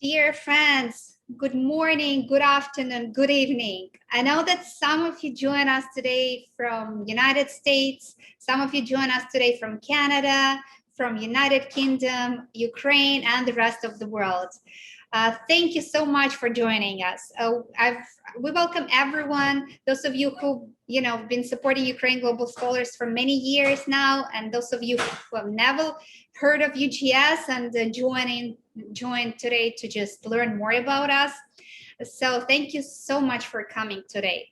Dear friends, good morning, good afternoon, good evening. I know that some of you join us today from United States, some of you join us today from Canada, from United Kingdom, Ukraine, and the rest of the world. Thank you so much for joining us. We welcome everyone, those of you who been supporting Ukraine Global Scholars for many years now, and those of you who have never heard of UGS and joined today to just learn more about us. So thank you so much for coming today.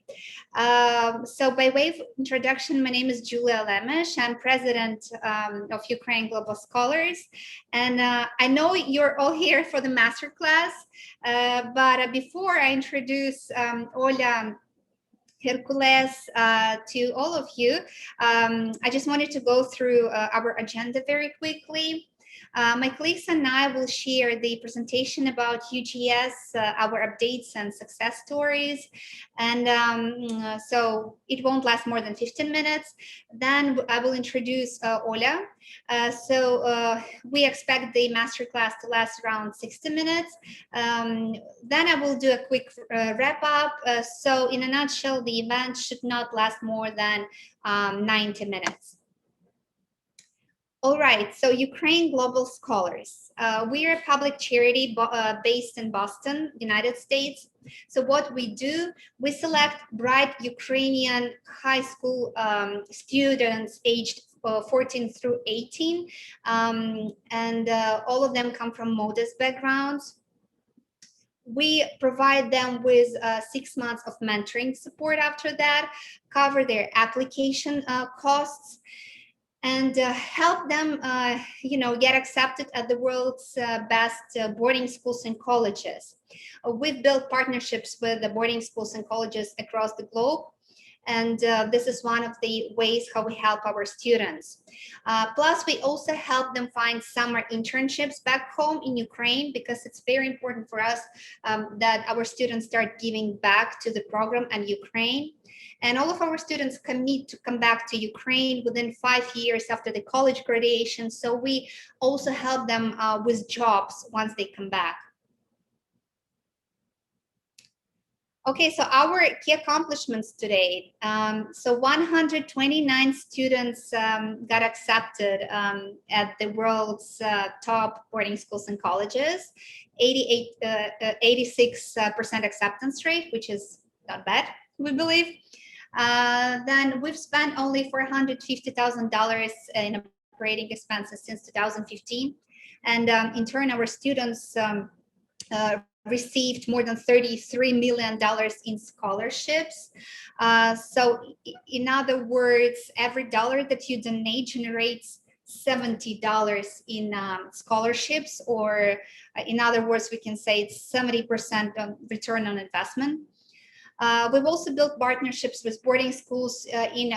So by way of introduction, my name is Julia Lemesh. I'm president of Ukraine Global Scholars. And I know you're all here for the masterclass, but before I introduce Olia Hercules to all of you, I just wanted to go through our agenda very quickly. My colleagues and I will share the presentation about UGS, our updates and success stories. And so it won't last more than 15 minutes. Then I will introduce Olia. We expect the masterclass to last around 60 minutes. Then I will do a quick wrap up. So in a nutshell, the event should not last more than 90 minutes. All right, so Ukraine Global Scholars. We are a public charity based in Boston, United States. So what we do, we select bright Ukrainian high school students aged 14 through 18, and all of them come from modest backgrounds. We provide them with 6 months of mentoring support after that, cover their application costs, and help them, get accepted at the world's best boarding schools and colleges. We've built partnerships with the boarding schools and colleges across the globe, and this is one of the ways how we help our students. Plus, we also help them find summer internships back home in Ukraine, because it's very important for us that our students start giving back to the program and Ukraine. And all of our students commit to come back to Ukraine within 5 years after the college graduation. So we also help them with jobs once they come back. Okay, so our key accomplishments today. So 129 students got accepted at the world's top boarding schools and colleges, 86% acceptance rate, which is not bad, we believe. Then we've spent only $450,000 in operating expenses since 2015. And in turn, our students received more than $33 million in scholarships. So in other words, every dollar that you donate generates $70 in scholarships, or in other words, we can say it's 70% return on investment. We've also built partnerships with boarding schools in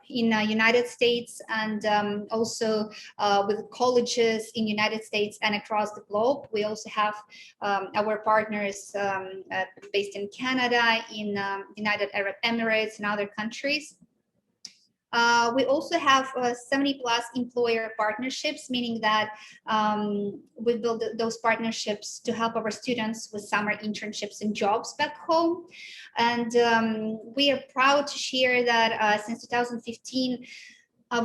United States, and also with colleges in United States and across the globe. We also have our partners based in Canada, in United Arab Emirates, and other countries. We also have 70+ employer partnerships, meaning that we build those partnerships to help our students with summer internships and jobs back home. And we are proud to share that since 2015,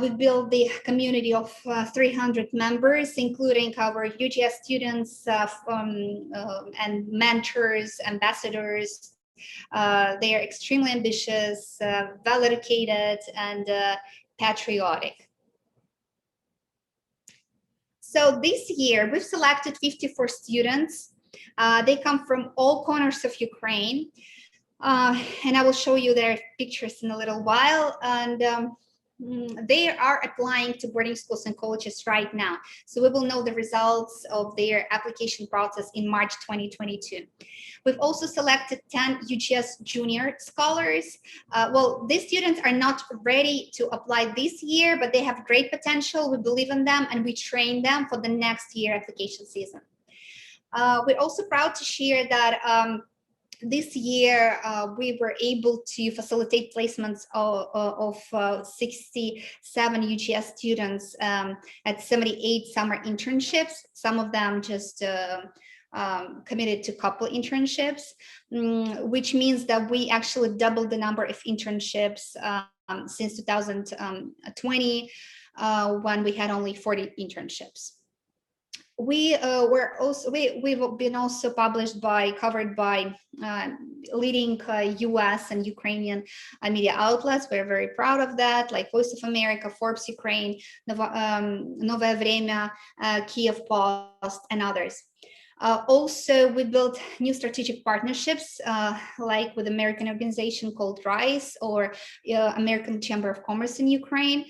we've built the community of 300 members, including our UGS students and mentors, ambassadors. They are extremely ambitious, well-educated, and patriotic. So this year, we've selected 54 students. They come from all corners of Ukraine. And I will show you their pictures in a little while. And they are applying to boarding schools and colleges right now. So we will know the results of their application process in March 2022. We've also selected 10 UGS junior scholars. Well, these students are not ready to apply this year, but they have great potential. We believe in them, and we train them for the next year application season. We're also proud to share that this year, we were able to facilitate placements of 67 UGS students at 78 summer internships. Some of them just committed to couple internships, which means that we actually doubled the number of internships since 2020, when we had only 40 internships. We've been also covered by leading US and Ukrainian media outlets. We're very proud of that, like Voice of America, Forbes Ukraine, Novaya Vremya, Kiev Post, and others. Also, we built new strategic partnerships, like with American organization called RISE, or American Chamber of Commerce in Ukraine,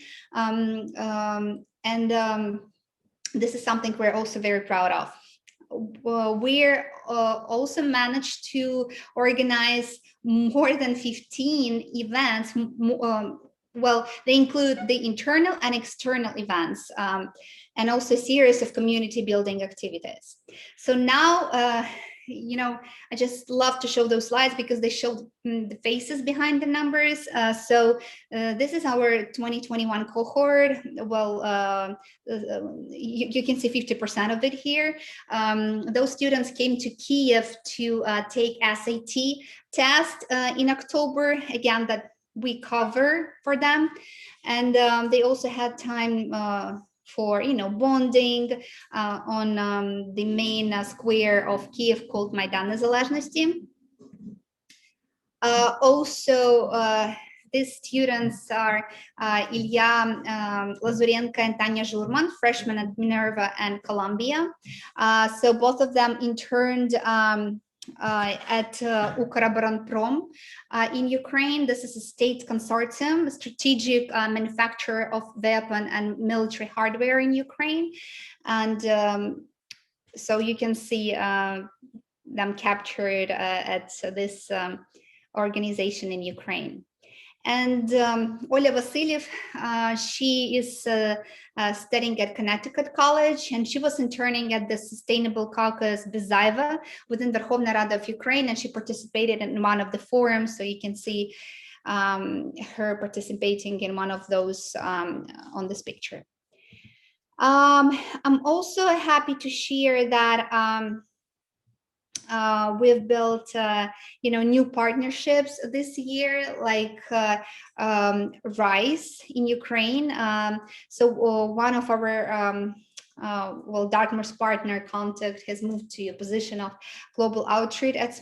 this is something we're also very proud of. We're also managed to organize more than 15 events. Well, they include the internal and external events, and also a series of community building activities. So now, you know, I just love to show those slides because they show the faces behind the numbers. This is our 2021 cohort. Well, you can see 50% of it here. Those students came to Kiev to take SAT test in October, again, that we cover for them. And they also had time for, you know, bonding on the main square of Kiev called Maidan Nezalezhnosti. Also, these students are Ilya Lazurenko and Tania Zhurman, freshmen at Minerva and Columbia. So both of them interned at Ukroboronprom in Ukraine. This is a state consortium, a strategic manufacturer of weapon and military hardware in Ukraine. And so you can see them captured at this organization in Ukraine. And Olia Vasilyev, she is studying at Connecticut College, and she was interning at the Sustainable Caucus Bezaiva within Verkhovna Rada of Ukraine, and she participated in one of the forums. So you can see her participating in one of those on this picture. I'm also happy to share that we've built, you know, new partnerships this year, like RISE in Ukraine. So one of our well, Dartmouth's partner contact has moved to a position of global outreach at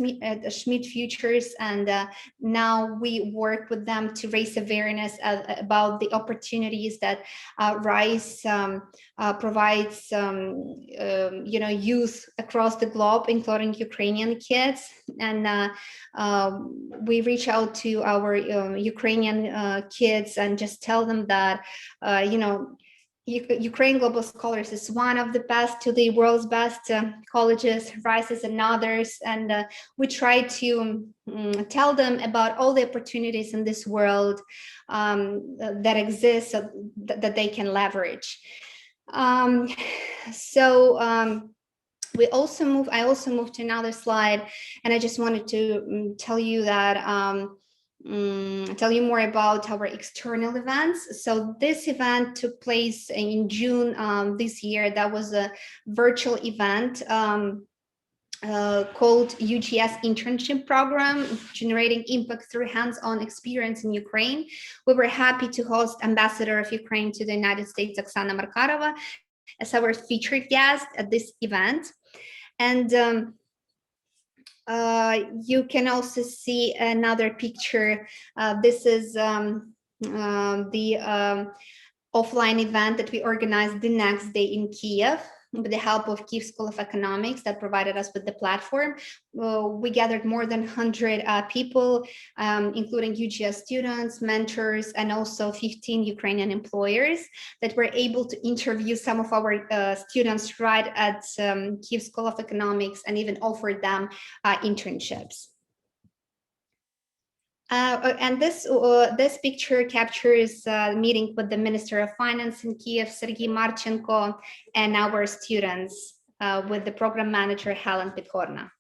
Schmidt Futures, and now we work with them to raise awareness about the opportunities that RISE provides, you know, youth across the globe, including Ukrainian kids. And we reach out to our Ukrainian kids and just tell them that, you know, Ukraine Global Scholars is one of the best to the world's best colleges, RISE and others, and we try to tell them about all the opportunities in this world that exist, so that they can leverage. I also moved to another slide, and I just wanted to tell you that tell you more about our external events. So this event took place in June this year. That was a virtual event called UGS Internship Program, Generating Impact Through Hands-on Experience in Ukraine. We were happy to host Ambassador of Ukraine to the United States, Oksana Markarova, as our featured guest at this event. And you can also see another picture. This is the offline event that we organized the next day in Kiev with the help of Kiev School of Economics that provided us with the platform. We gathered more than 100 people, including UGS students, mentors, and also 15 Ukrainian employers that were able to interview some of our students right at Kiev School of Economics and even offered them internships. And this picture captures a meeting with the Minister of Finance in Kiev, Sergei Marchenko, and our students with the program manager, Helen Pitkorna.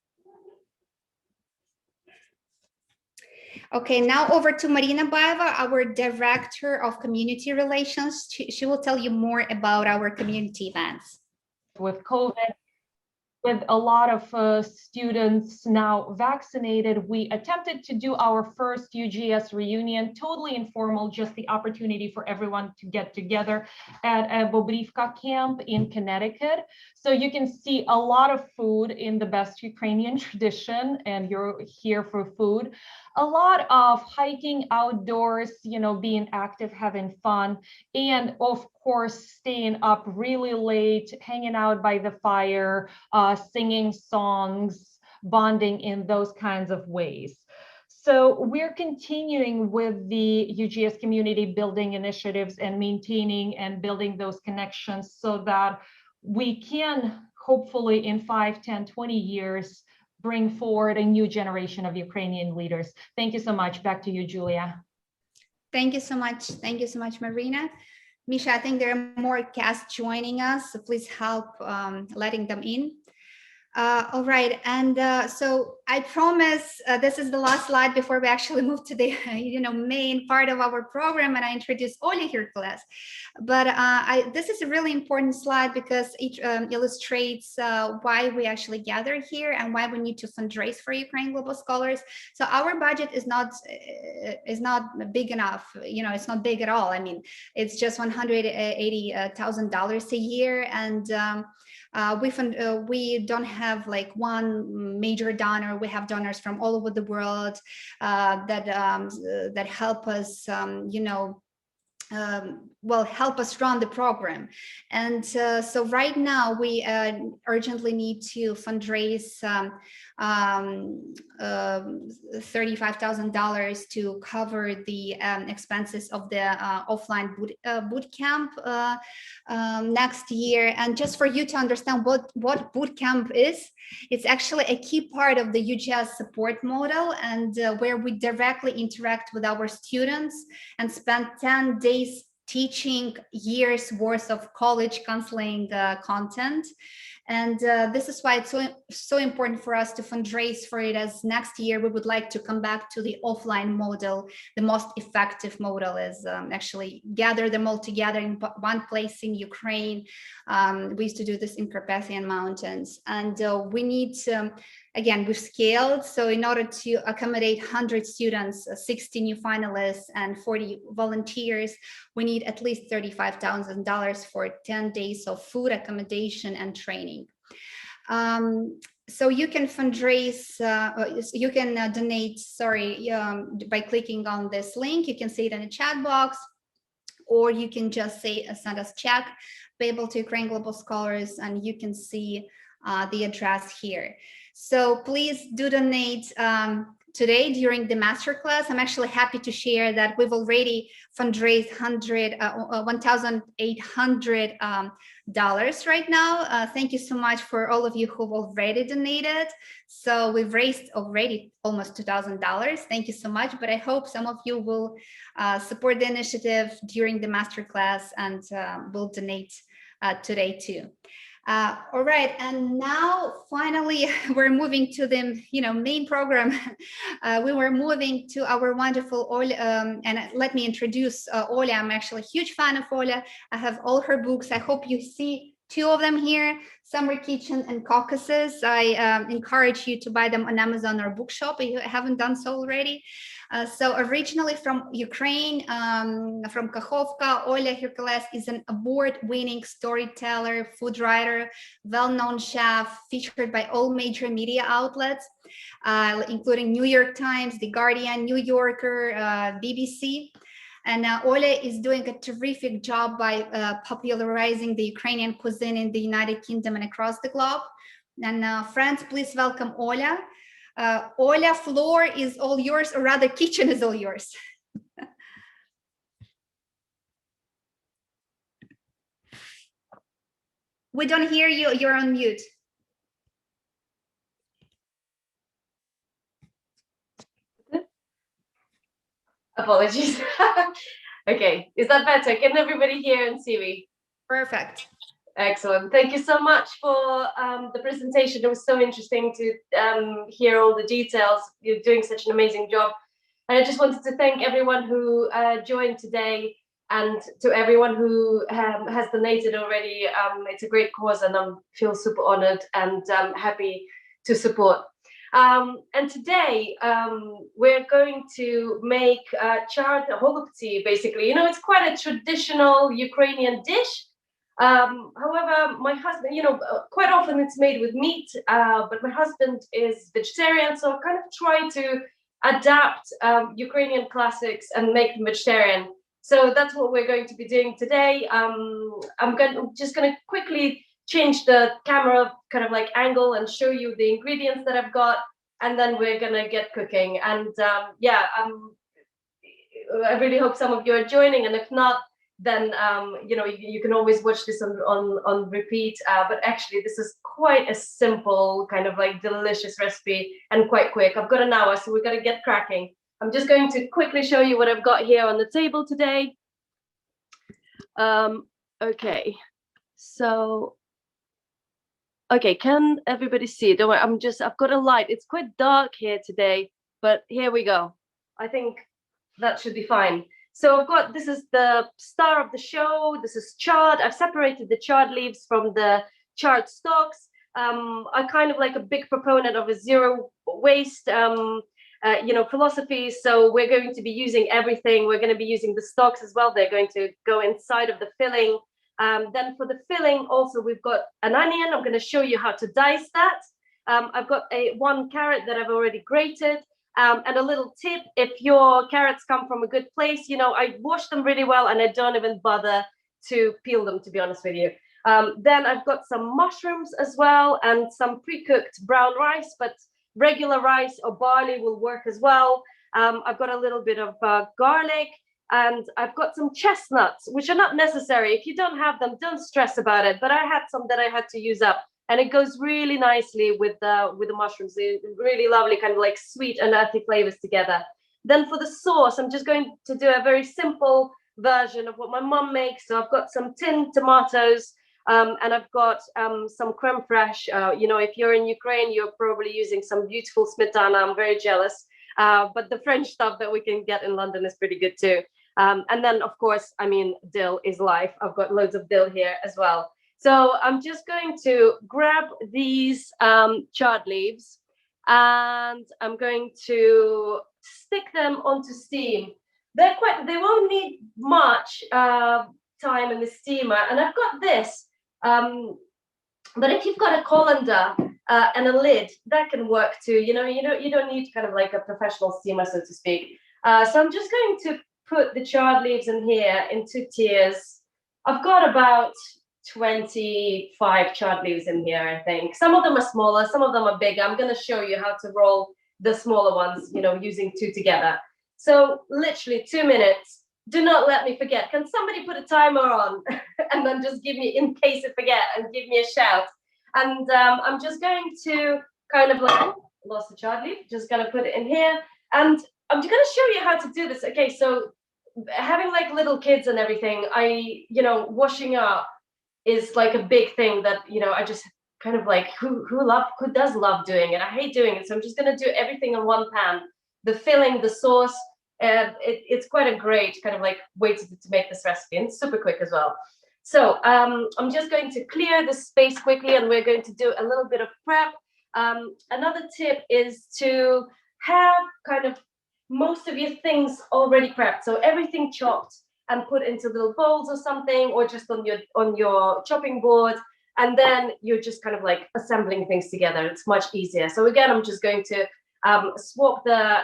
Okay, now over to Marina Baeva, our Director of Community Relations. She will tell you more about our community events. With COVID, with a lot of students now vaccinated, we attempted to do our first UGS reunion, totally informal, just the opportunity for everyone to get together at a Bobrivka camp in Connecticut. So you can see a lot of food in the best Ukrainian tradition, and you're here for food. A lot of hiking outdoors, you know, being active, having fun, and of course, staying up really late, hanging out by the fire, singing songs, bonding in those kinds of ways. So we're continuing with the UGS community building initiatives and maintaining and building those connections so that we can hopefully in 5, 10, 20 years bring forward a new generation of Ukrainian leaders. Thank you so much. Back to you, Julia. Thank you so much. Thank you so much, Marina. Misha, I think there are more guests joining us, so please help letting them in. All right, and so I promise this is the last slide before we actually move to the main part of our program, and I introduce Olia Hercules. But this is a really important slide because it illustrates why we actually gather here and why we need to fundraise for Ukraine Global Scholars. So our budget is not big enough, it's not big at all. I mean, it's just $180,000 a year, and we don't have like one major donor. We have donors from all over the world that help us, help us run the program. And so right now we urgently need to fundraise $35,000 to cover the expenses of the offline boot camp next year. And just for you to understand what boot camp is, it's actually a key part of the UGS support model, and where we directly interact with our students and spend 10 days teaching years worth of college counseling content. And this is why it's so important for us to fundraise for it, as next year we would like to come back to the offline model. The most effective model is actually gather them all together in one place in Ukraine. We used to do this in Carpathian Mountains, and we need to, again, we've scaled. So in order to accommodate 100 students, 60 new finalists, and 40 volunteers, we need at least $35,000 for 10 days of food, accommodation, and training. So you can fundraise, you can donate, by clicking on this link. You can see it in the chat box, or you can just say, send us check, payable to Ukraine Global Scholars, and you can see the address here. So please do donate today during the masterclass. I'm actually happy to share that we've already fundraised $1,800 right now. Thank you so much for all of you who've already donated. So we've raised already almost $2,000. Thank you so much. But I hope some of you will support the initiative during the masterclass and will donate today too. All right, and now finally we're moving to the main program. We were moving to our wonderful Olia, and let me introduce Olia. I'm actually a huge fan of Olia. I have all her books. I hope you see 2 of them here, Summer Kitchen and Caucasus. I encourage you to buy them on Amazon or Bookshop if you haven't done so already. So originally from Ukraine, from Kakhovka, Olia Hercules is an award-winning storyteller, food writer, well-known chef, featured by all major media outlets, including New York Times, The Guardian, New Yorker, BBC. And Olia is doing a terrific job by popularizing the Ukrainian cuisine in the United Kingdom and across the globe. And friends, please welcome Olia. Olia, floor is all yours, or rather kitchen is all yours. We don't hear you, you're on mute. Apologies. Okay, is that better? Can everybody hear and see me? Perfect. Excellent. Thank you so much for the presentation. It was so interesting to hear all the details. You're doing such an amazing job. And I just wanted to thank everyone who joined today. And to everyone who has donated already, it's a great cause, and I feel super honored and happy to support. And today we're going to make holubtsi, basically. You know, it's quite a traditional Ukrainian dish. However, my husband, you know, quite often it's made with meat, but my husband is vegetarian, so I kind of try to adapt Ukrainian classics and make them vegetarian. So that's what we're going to be doing today. I'm just going to quickly change the camera kind of like angle and show you the ingredients that I've got, and then we're going to get cooking. And yeah, I really hope some of you are joining, and if not, then you know, you can always watch this on repeat. But actually, this is quite a simple, kind of like delicious recipe and quite quick. I've got an hour, so we're going to get cracking. I'm just going to quickly show you what I've got here on the table today. Okay, so, okay, can everybody see? Don't worry, I've got a light. It's quite dark here today, but here we go. I think that should be fine. So I've got, this is the star of the show. This is chard. I've separated the chard leaves from the chard stalks. I'm kind of like a big proponent of a zero waste you know, philosophy. So we're going to be using everything. We're going to be using the stalks as well. They're going to go inside of the filling. Then for the filling, also we've got an onion. I'm going to show you how to dice that. I've got one carrot that I've already grated. And a little tip: if your carrots come from a good place, you know, I wash them really well, and I don't even bother to peel them, to be honest with you. Then I've got some mushrooms as well, and some pre-cooked brown rice, but regular rice or barley will work as well. I've got a little bit of garlic, and I've got some chestnuts, which are not necessary. If you don't have them, don't stress about it. But I had some that I had to use up, and it goes really nicely with the mushrooms. They're really lovely, kind of like sweet and earthy flavors together. Then for the sauce, I'm just going to do a very simple version of what my mom makes. So I've got some tinned tomatoes. And I've got some creme fraiche. You know, if you're in Ukraine, you're probably using some beautiful smetana. I'm very jealous. But the French stuff that we can get in London is pretty good too. And then, of course, I mean, dill is life. I've got loads of dill here as well. So I'm just going to grab these chard leaves, and I'm going to stick them onto steam. They won't need much time in the steamer. And I've got this. But if you've got a colander and a lid, that can work too. You know, you don't need kind of like a professional steamer, so to speak. So I'm just going to put the chard leaves in here in 2 tiers. I've got about 25 chard leaves in here, I think. Some of them are smaller, some of them are bigger. I'm going to show you how to roll the smaller ones, you know, using 2 together. So literally 2 minutes. Do not let me forget. Can somebody put a timer on and then just give me, in case I forget, and give me a shout? And I'm just going to kind of like, lost the chard leaf, just going to put it in here. And I'm just going to show you how to do this. Okay, so having like little kids and everything, you know, washing up is like a big thing that, you know, I just kind of like, who does love doing it? I hate doing it. So I'm just going to do everything in one pan. The filling, the sauce, it's quite a great kind of like way to make this recipe, and it's super quick as well. So I'm just going to clear the space quickly, and we're going to do a little bit of prep. Another tip is to have kind of most of your things already prepped, so everything chopped and put into little bowls or something, or just on your chopping board, and then you're just kind of like assembling things together. It's much easier. So again, I'm just going to swap the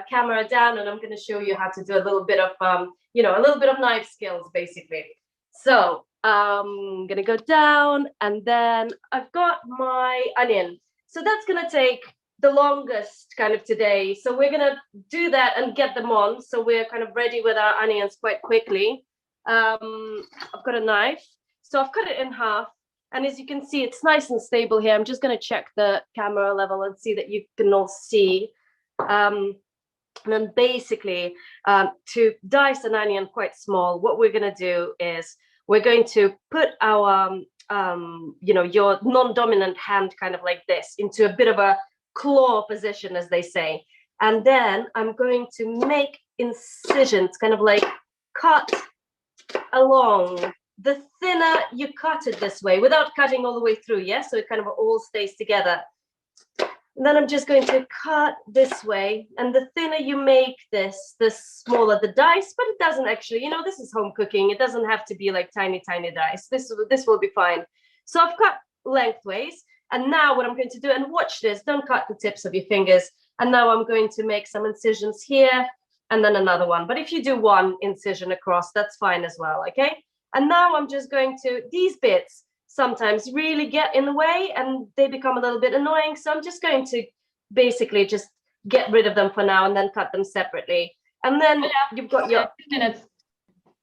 camera down, and I'm going to show you how to do a little bit of you know, a little bit of knife skills basically. So I'm going to go down, and then I've got my onion. So that's going to take the longest kind of today. So we're going to do that and get them on. So we're kind of ready with our onions quite quickly. I've got a knife. So I've cut it in half. And as you can see, it's nice and stable here. I'm just going to check the camera level and see that you can all see. And then basically, to dice an onion quite small, what we're going to do is we're going to put our, you know, your non-dominant hand kind of like this into a bit of a claw position, as they say. And then I'm going to make incisions, kind of like cut along. The thinner you cut it this way, without cutting all the way through, yeah? So it kind of all stays together. And then I'm just going to cut this way, and the thinner you make this, the smaller the dice, but it doesn't actually, you know, this is home cooking. It doesn't have to be like tiny, tiny dice. This will be fine. So I've cut lengthways, and now what I'm going to do, and watch this, don't cut the tips of your fingers. And now I'm going to make some incisions here, and then another one. But if you do one incision across, that's fine as well, okay? And now I'm just going to, these bits sometimes really get in the way and they become a little bit annoying. So I'm just going to basically just get rid of them for now and then cut them separately. And then you've got your 2 minutes.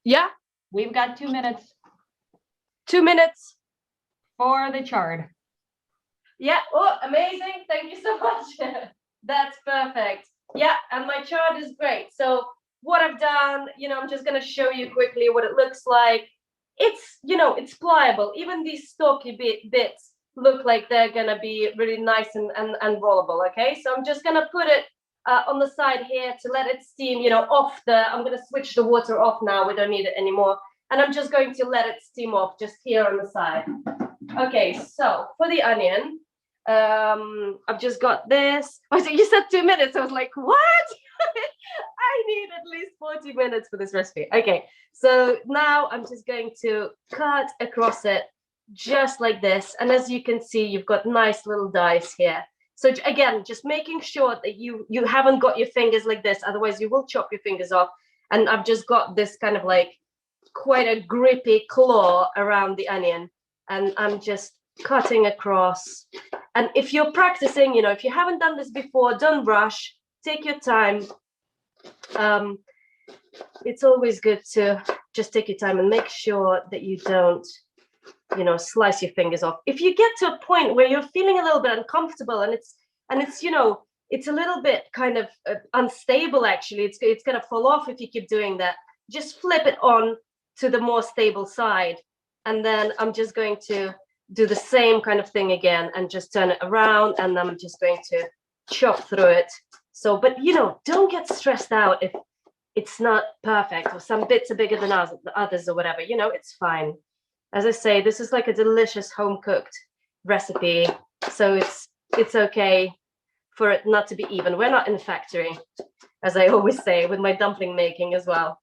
Yeah, We've got 2 minutes 2 minutes for the chard. Yeah. Oh, amazing. Thank you so much. That's perfect. Yeah, and my chart is great. So what I've done, you know, I'm just going to show you quickly what it looks like. It's, you know, it's pliable. Even these stalky bits look like they're going to be really nice and rollable, okay? So I'm just going to put it on the side here to let it steam, you know, off the, I'm going to switch the water off now. We don't need it anymore. And I'm just going to let it steam off just here on the side. Okay, so for the onion, I've just got this. Oh, so you said 2 minutes. I was like, what? I need at least 40 minutes for this recipe. Okay, so now I'm just going to cut across it just like this. And as you can see, you've got nice little dice here. So again, just making sure that you haven't got your fingers like this. Otherwise, you will chop your fingers off. And I've just got this kind of like quite a grippy claw around the onion. And I'm just cutting across. And if you're practicing, you know, if you haven't done this before, don't rush. Take your time. It's always good to just take your time and make sure that you don't, you know, slice your fingers off. If you get to a point where you're feeling a little bit uncomfortable and it's you know, it's a little bit kind of unstable, actually, it's going to fall off if you keep doing that. Just flip it on to the more stable side. And then I'm just going to do the same kind of thing again and just turn it around, and I'm just going to chop through it. So, but you know, don't get stressed out if it's not perfect or some bits are bigger than others or whatever. You know, it's fine. As I say, this is like a delicious home cooked recipe, so it's okay for it not to be even. We're not in a factory, as I always say with my dumpling making as well.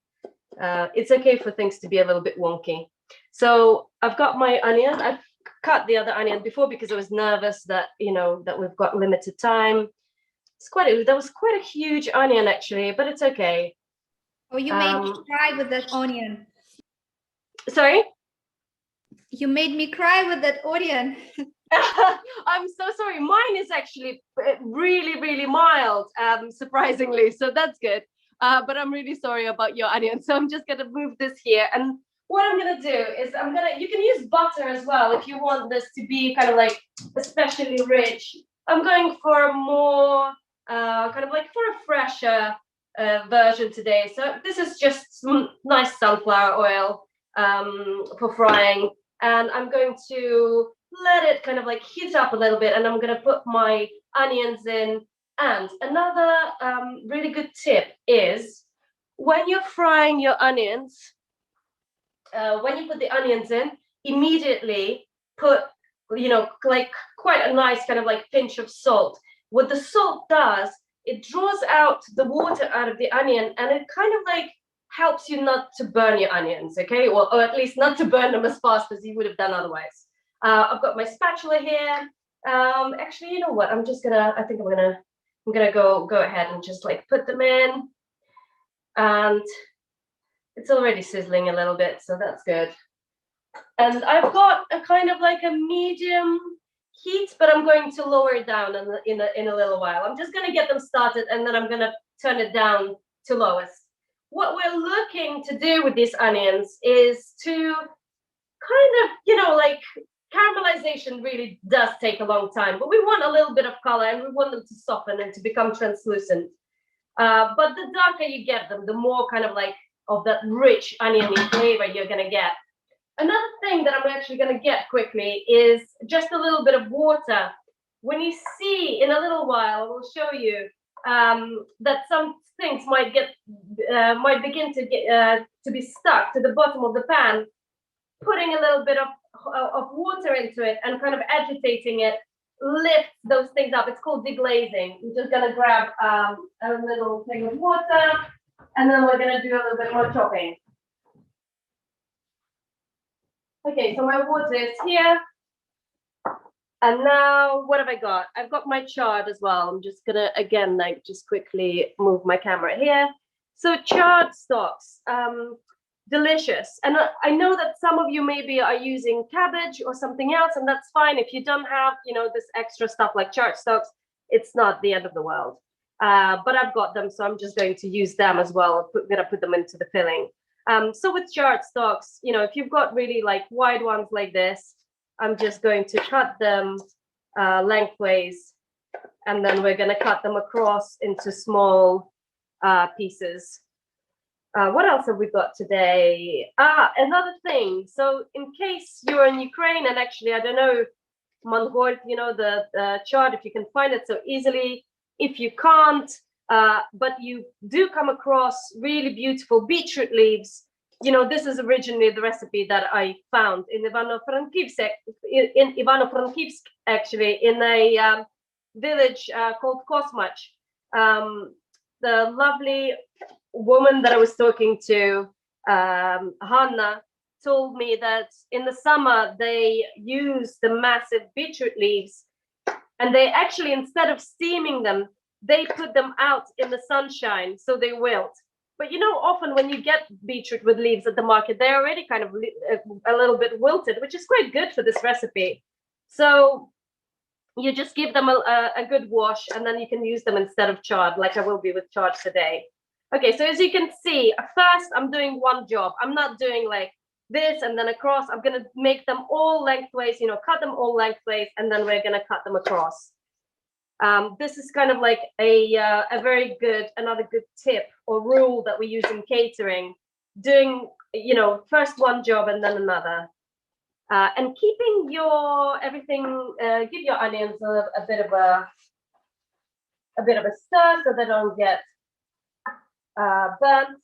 It's okay for things to be a little bit wonky. So I've got my onion. I've cut the other onion before because I was nervous that, you know, that we've got limited time. That was quite a huge onion actually, but it's okay. Oh, you made me cry with that onion. Sorry? You made me cry with that onion. I'm so sorry. Mine is actually really, really mild, surprisingly. So that's good. But I'm really sorry about your onion. So I'm just going to move this here. And what I'm going to do is you can use butter as well if you want this to be kind of like especially rich. I'm going for a more kind of like for a fresher version today. So this is just some nice sunflower oil for frying. And I'm going to let it kind of like heat up a little bit, and I'm going to put my onions in. And another really good tip is when you're frying your onions, when you put the onions in, immediately put, you know, like quite a nice kind of like pinch of salt. What the salt does, it draws out the water out of the onion, and it kind of like helps you not to burn your onions, okay? Or at least not to burn them as fast as you would have done otherwise. I've got my spatula here. Actually, you know what? I think I'm gonna go ahead and just like put them in. And it's already sizzling a little bit, so that's good. And I've got a kind of like a medium heat, but I'm going to lower it down in a little while. I'm just gonna get them started, and then I'm gonna turn it down to lowest. What we're looking to do with these onions is to kind of, you know, like caramelization really does take a long time, but we want a little bit of color and we want them to soften and to become translucent. But the darker you get them, the more kind of like of that rich oniony flavor you're gonna get. Another thing that I'm actually gonna get quickly is just a little bit of water. When you see in a little while, I will show you, that some things might begin to be stuck to the bottom of the pan, putting a little bit of water into it and kind of agitating it lifts those things up. It's called deglazing. We're just gonna grab a little thing of water, and then we're gonna do a little bit more chopping. Okay, so my water is here. And now what have I got? I've got my chard as well. I'm just gonna, again, like just quickly move my camera here. So chard stalks, delicious. And I know that some of you maybe are using cabbage or something else, and that's fine. If you don't have, you know, this extra stuff like chard stalks, it's not the end of the world. But I've got them, so I'm just going to use them as well. I'm gonna put them into the filling. So with chard stalks, you know, if you've got really like wide ones like this, I'm just going to cut them lengthways, and then we're going to cut them across into small pieces. What else have we got today? Another thing. So in case you're in Ukraine, and actually, I don't know, Mongol, you know, the chart, if you can find it so easily. If you can't, but you do come across really beautiful beetroot leaves, you know, this is originally the recipe that I found in Ivano-Frankivsk, actually, in a village called Kosmach. The lovely woman that I was talking to, Hanna, told me that in the summer they use the massive beetroot leaves, and they actually, instead of steaming them, they put them out in the sunshine so they wilt. But you know, often when you get beetroot with leaves at the market, they're already kind of a little bit wilted, which is quite good for this recipe. So you just give them a good wash, and then you can use them instead of chard, like I will be with chard today. Okay, so as you can see, first I'm doing one job. I'm not doing like this and then across. I'm gonna make them all lengthways, you know, cut them all lengthways, and then we're gonna cut them across. This is kind of like a very good, another good tip or rule that we use in catering, doing, you know, first one job and then another. And keeping your everything, give your onions a bit of a stir so they don't get burnt.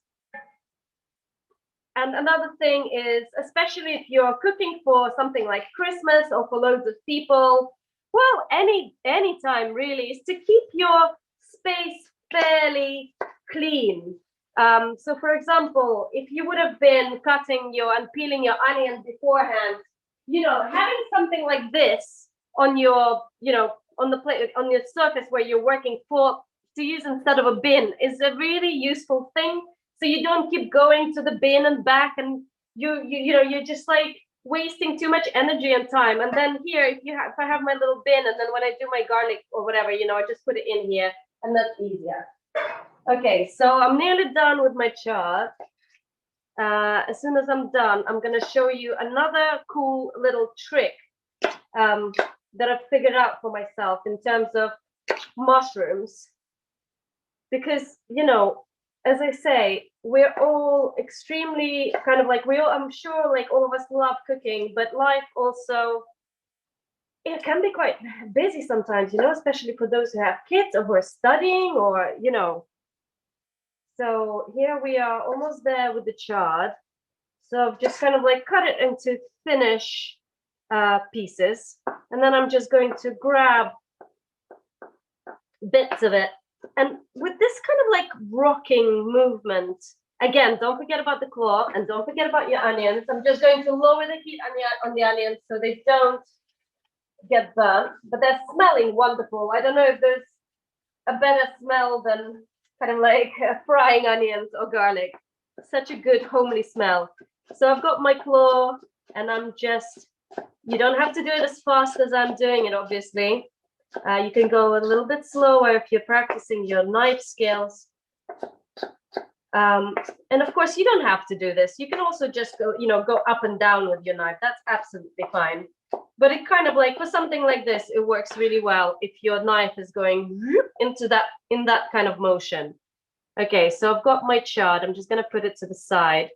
And another thing is, especially if you're cooking for something like Christmas or for loads of people, well, any time really, is to keep your space fairly clean. So for example, if you would have been cutting and peeling your onion beforehand, you know, having something like this on your, you know, on the plate, on your surface where you're working for, to use instead of a bin is a really useful thing. So you don't keep going to the bin and back, and you know, you're just like wasting too much energy and time. And then here, if I have my little bin, and then when I do my garlic or whatever, you know, I just put it in here, and that's easier. Okay, so I'm nearly done with my chart. As soon as I'm done, I'm going to show you another cool little trick that I've figured out for myself in terms of mushrooms. Because, you know, as I say, we're all extremely kind of like, I'm sure like all of us love cooking, but life also, it can be quite busy sometimes, you know, especially for those who have kids or who are studying or, you know. So here we are almost there with the chard. So I've just kind of like cut it into thinnish pieces. And then I'm just going to grab bits of it. And with this kind of like rocking movement, again, don't forget about the claw and don't forget about your onions. I'm just going to lower the heat on the onions so they don't get burnt, but they're smelling wonderful. I don't know if there's a better smell than kind of like frying onions or garlic. Such a good homely smell. So I've got my claw, and I'm just, you don't have to do it as fast as I'm doing it, obviously. You can go a little bit slower if you're practicing your knife skills. And of course, you don't have to do this. You can also just go, you know, go up and down with your knife. That's absolutely fine. But it kind of like, for something like this, it works really well if your knife is going into that, in that kind of motion. Okay, so I've got my chard. I'm just going to put it to the side,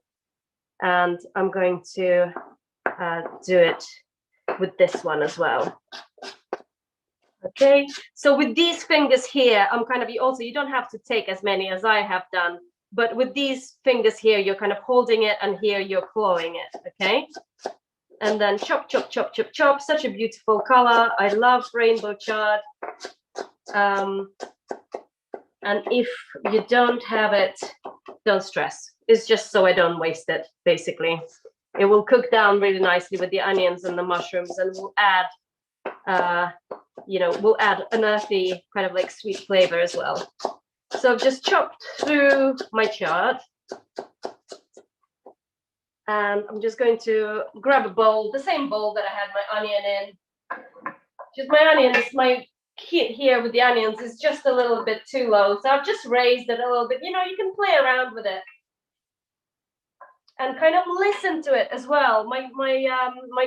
and I'm going to do it with this one as well. Okay, so with these fingers here, I'm kind of, you don't have to take as many as I have done, but with these fingers here, you're kind of holding it, and here you're clawing it, okay? And then chop, chop, chop, chop, chop. Such a beautiful color. I love rainbow chard. And if you don't have it, don't stress. It's just so I don't waste it, basically. It will cook down really nicely with the onions and the mushrooms, and we'll add, we'll add an earthy kind of like sweet flavor as well. So I've just chopped through my chard. And I'm just going to grab a bowl, the same bowl that I had my onion in. Just my onions, my heat here with the onions is just a little bit too low. So I've just raised it a little bit. You know, you can play around with it. And kind of listen to it as well. My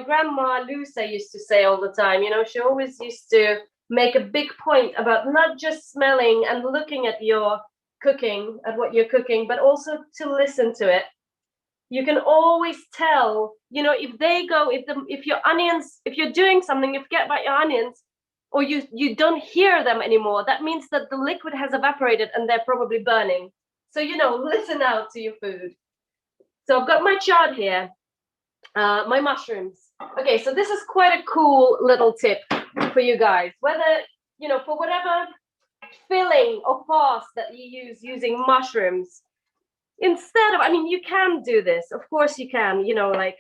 grandma Lucia used to say all the time, you know, she always used to make a big point about not just smelling and looking at your cooking, at what you're cooking, but also to listen to it. You can always tell, you know, if they go, if your onions, if you're doing something, you forget about your onions, or you don't hear them anymore, that means that the liquid has evaporated and they're probably burning. So, you know, listen out to your food. So I've got my chard here, my mushrooms. Okay, so this is quite a cool little tip for you guys, whether, you know, for whatever filling or sauce that you use using mushrooms. Instead of, I mean, you can do this, of course you can, you know, like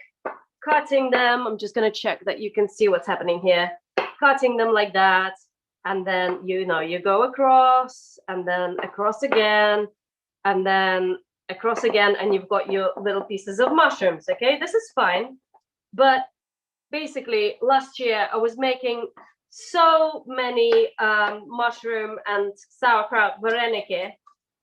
cutting them. I'm just going to check that you can see what's happening here. Cutting them like that, and then, you know, you go across, and then across again, and then across again, and you've got your little pieces of mushrooms. Okay, this is fine. But basically last year I was making so many mushroom and sauerkraut vareniki,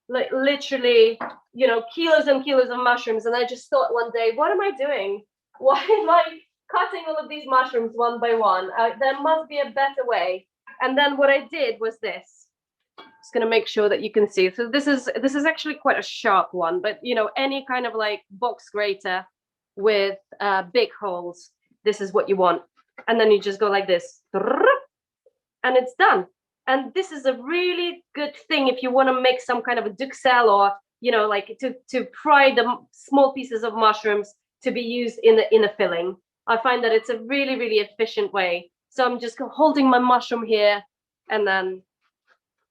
like literally, you know, kilos and kilos of mushrooms. And I just thought one day, what am I doing? Why am I cutting all of these mushrooms one by one? There must be a better way. And then what I did was this. Just going to make sure that you can see. So this is actually quite a sharp one, but you know, any kind of like box grater with big holes, this is what you want. And then you just go like this, and it's done. And this is a really good thing if you want to make some kind of a duxelle, or, you know, like to fry the small pieces of mushrooms to be used in a filling. I find that it's a really, really efficient way. So I'm just holding my mushroom here, and then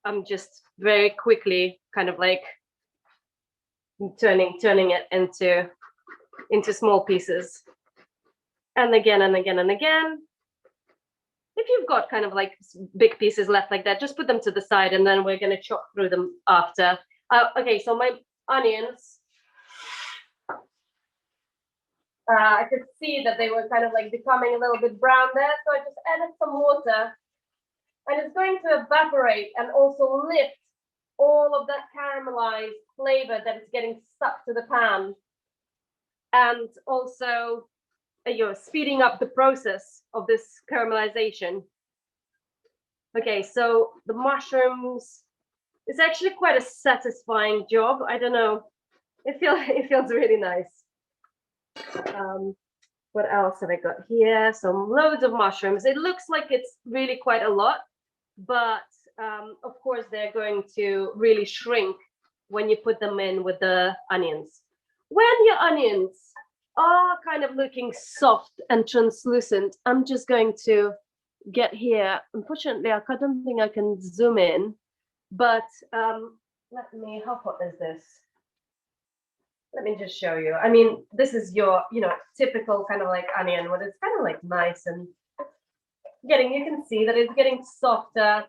I'm just very quickly kind of like turning it into small pieces. And again and again and again. If you've got kind of like big pieces left like that, just put them to the side, and then we're going to chop through them after. Okay, so my onions, I could see that they were kind of like becoming a little bit brown there, so I just added some water, and it's going to evaporate and also lift all of that caramelized flavor that is getting stuck to the pan, and also you're speeding up the process of this caramelization. Okay, so the mushrooms, it's actually quite a satisfying job. I don't know, it feels really nice. What else have I got here? Some loads of mushrooms. It looks like it's really quite a lot, but of course they're going to really shrink when you put them in with the onions. When your onions are kind of looking soft and translucent, I'm just going to get here. Unfortunately, I don't think I can zoom in, but let me, how hot is this? Let me just show you. I mean, this is your, you know, typical kind of like onion, but it's kind of like nice and you can see that it's getting softer.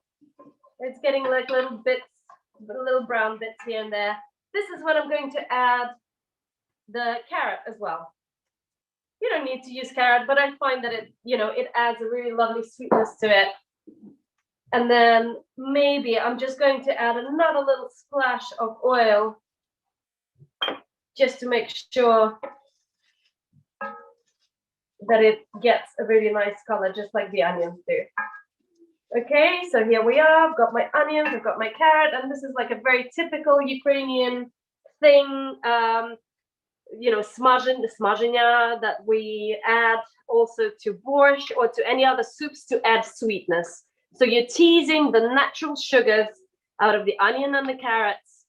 It's getting like little bits, little brown bits here and there. This is when I'm going to add the carrot as well. You don't need to use carrot, but I find that it, you know, it adds a really lovely sweetness to it. And then maybe I'm just going to add another little splash of oil just to make sure that it gets a really nice color, just like the onions do. Okay, so here we are. I've got my onions, I've got my carrot, and this is like a very typical Ukrainian thing. You know, smażenia that we add also to borscht or to any other soups to add sweetness. So you're teasing the natural sugars out of the onion and the carrots,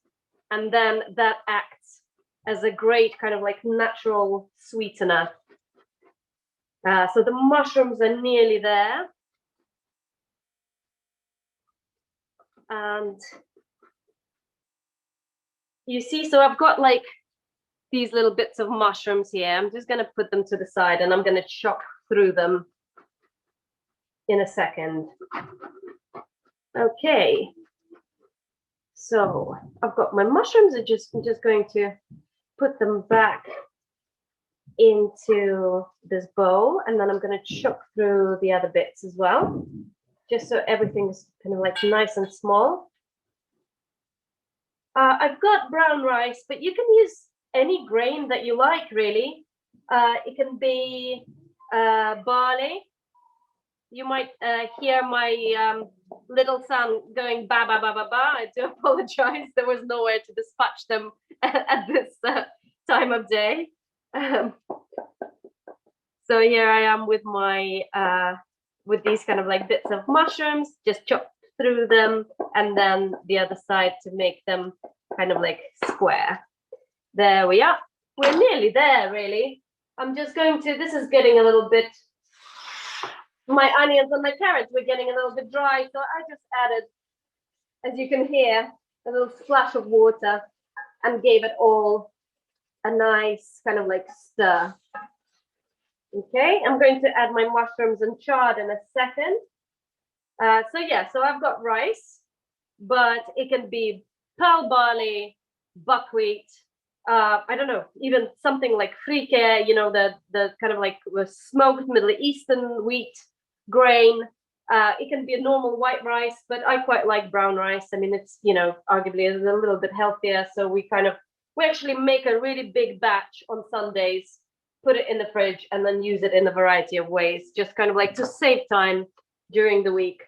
and then that acts as a great kind of like natural sweetener. So the mushrooms are nearly there. And you see, so I've got like these little bits of mushrooms here. I'm just going to put them to the side and I'm going to chop through them in a second. Okay. So I've got my mushrooms. I'm just going to put them back into this bowl, and then I'm going to chop through the other bits as well, just so everything's kind of like nice and small. I've got brown rice, but you can use any grain that you like, really. It can be barley. You might hear my little son going ba ba ba ba ba. I do apologize. There was nowhere to dispatch them at this time of day. So here I am with my with these kind of like bits of mushrooms, just chopped through them, and then the other side to make them kind of like square. There we are. We're nearly there, really. I'm just going to, this is getting a little bit, my onions and my carrots were getting a little bit dry, so I just added, as you can hear, a little splash of water and gave it all a nice kind of like stir. Okay, I'm going to add my mushrooms and chard in a second. So yeah, so I've got rice, but it can be pearl barley, buckwheat, I don't know, even something like frike, you know, the kind of like smoked Middle Eastern wheat grain. It can be a normal white rice, but I quite like brown rice. I mean, it's, you know, arguably a little bit healthier. So we actually make a really big batch on Sundays, put it in the fridge, and then use it in a variety of ways, just kind of like to save time during the week.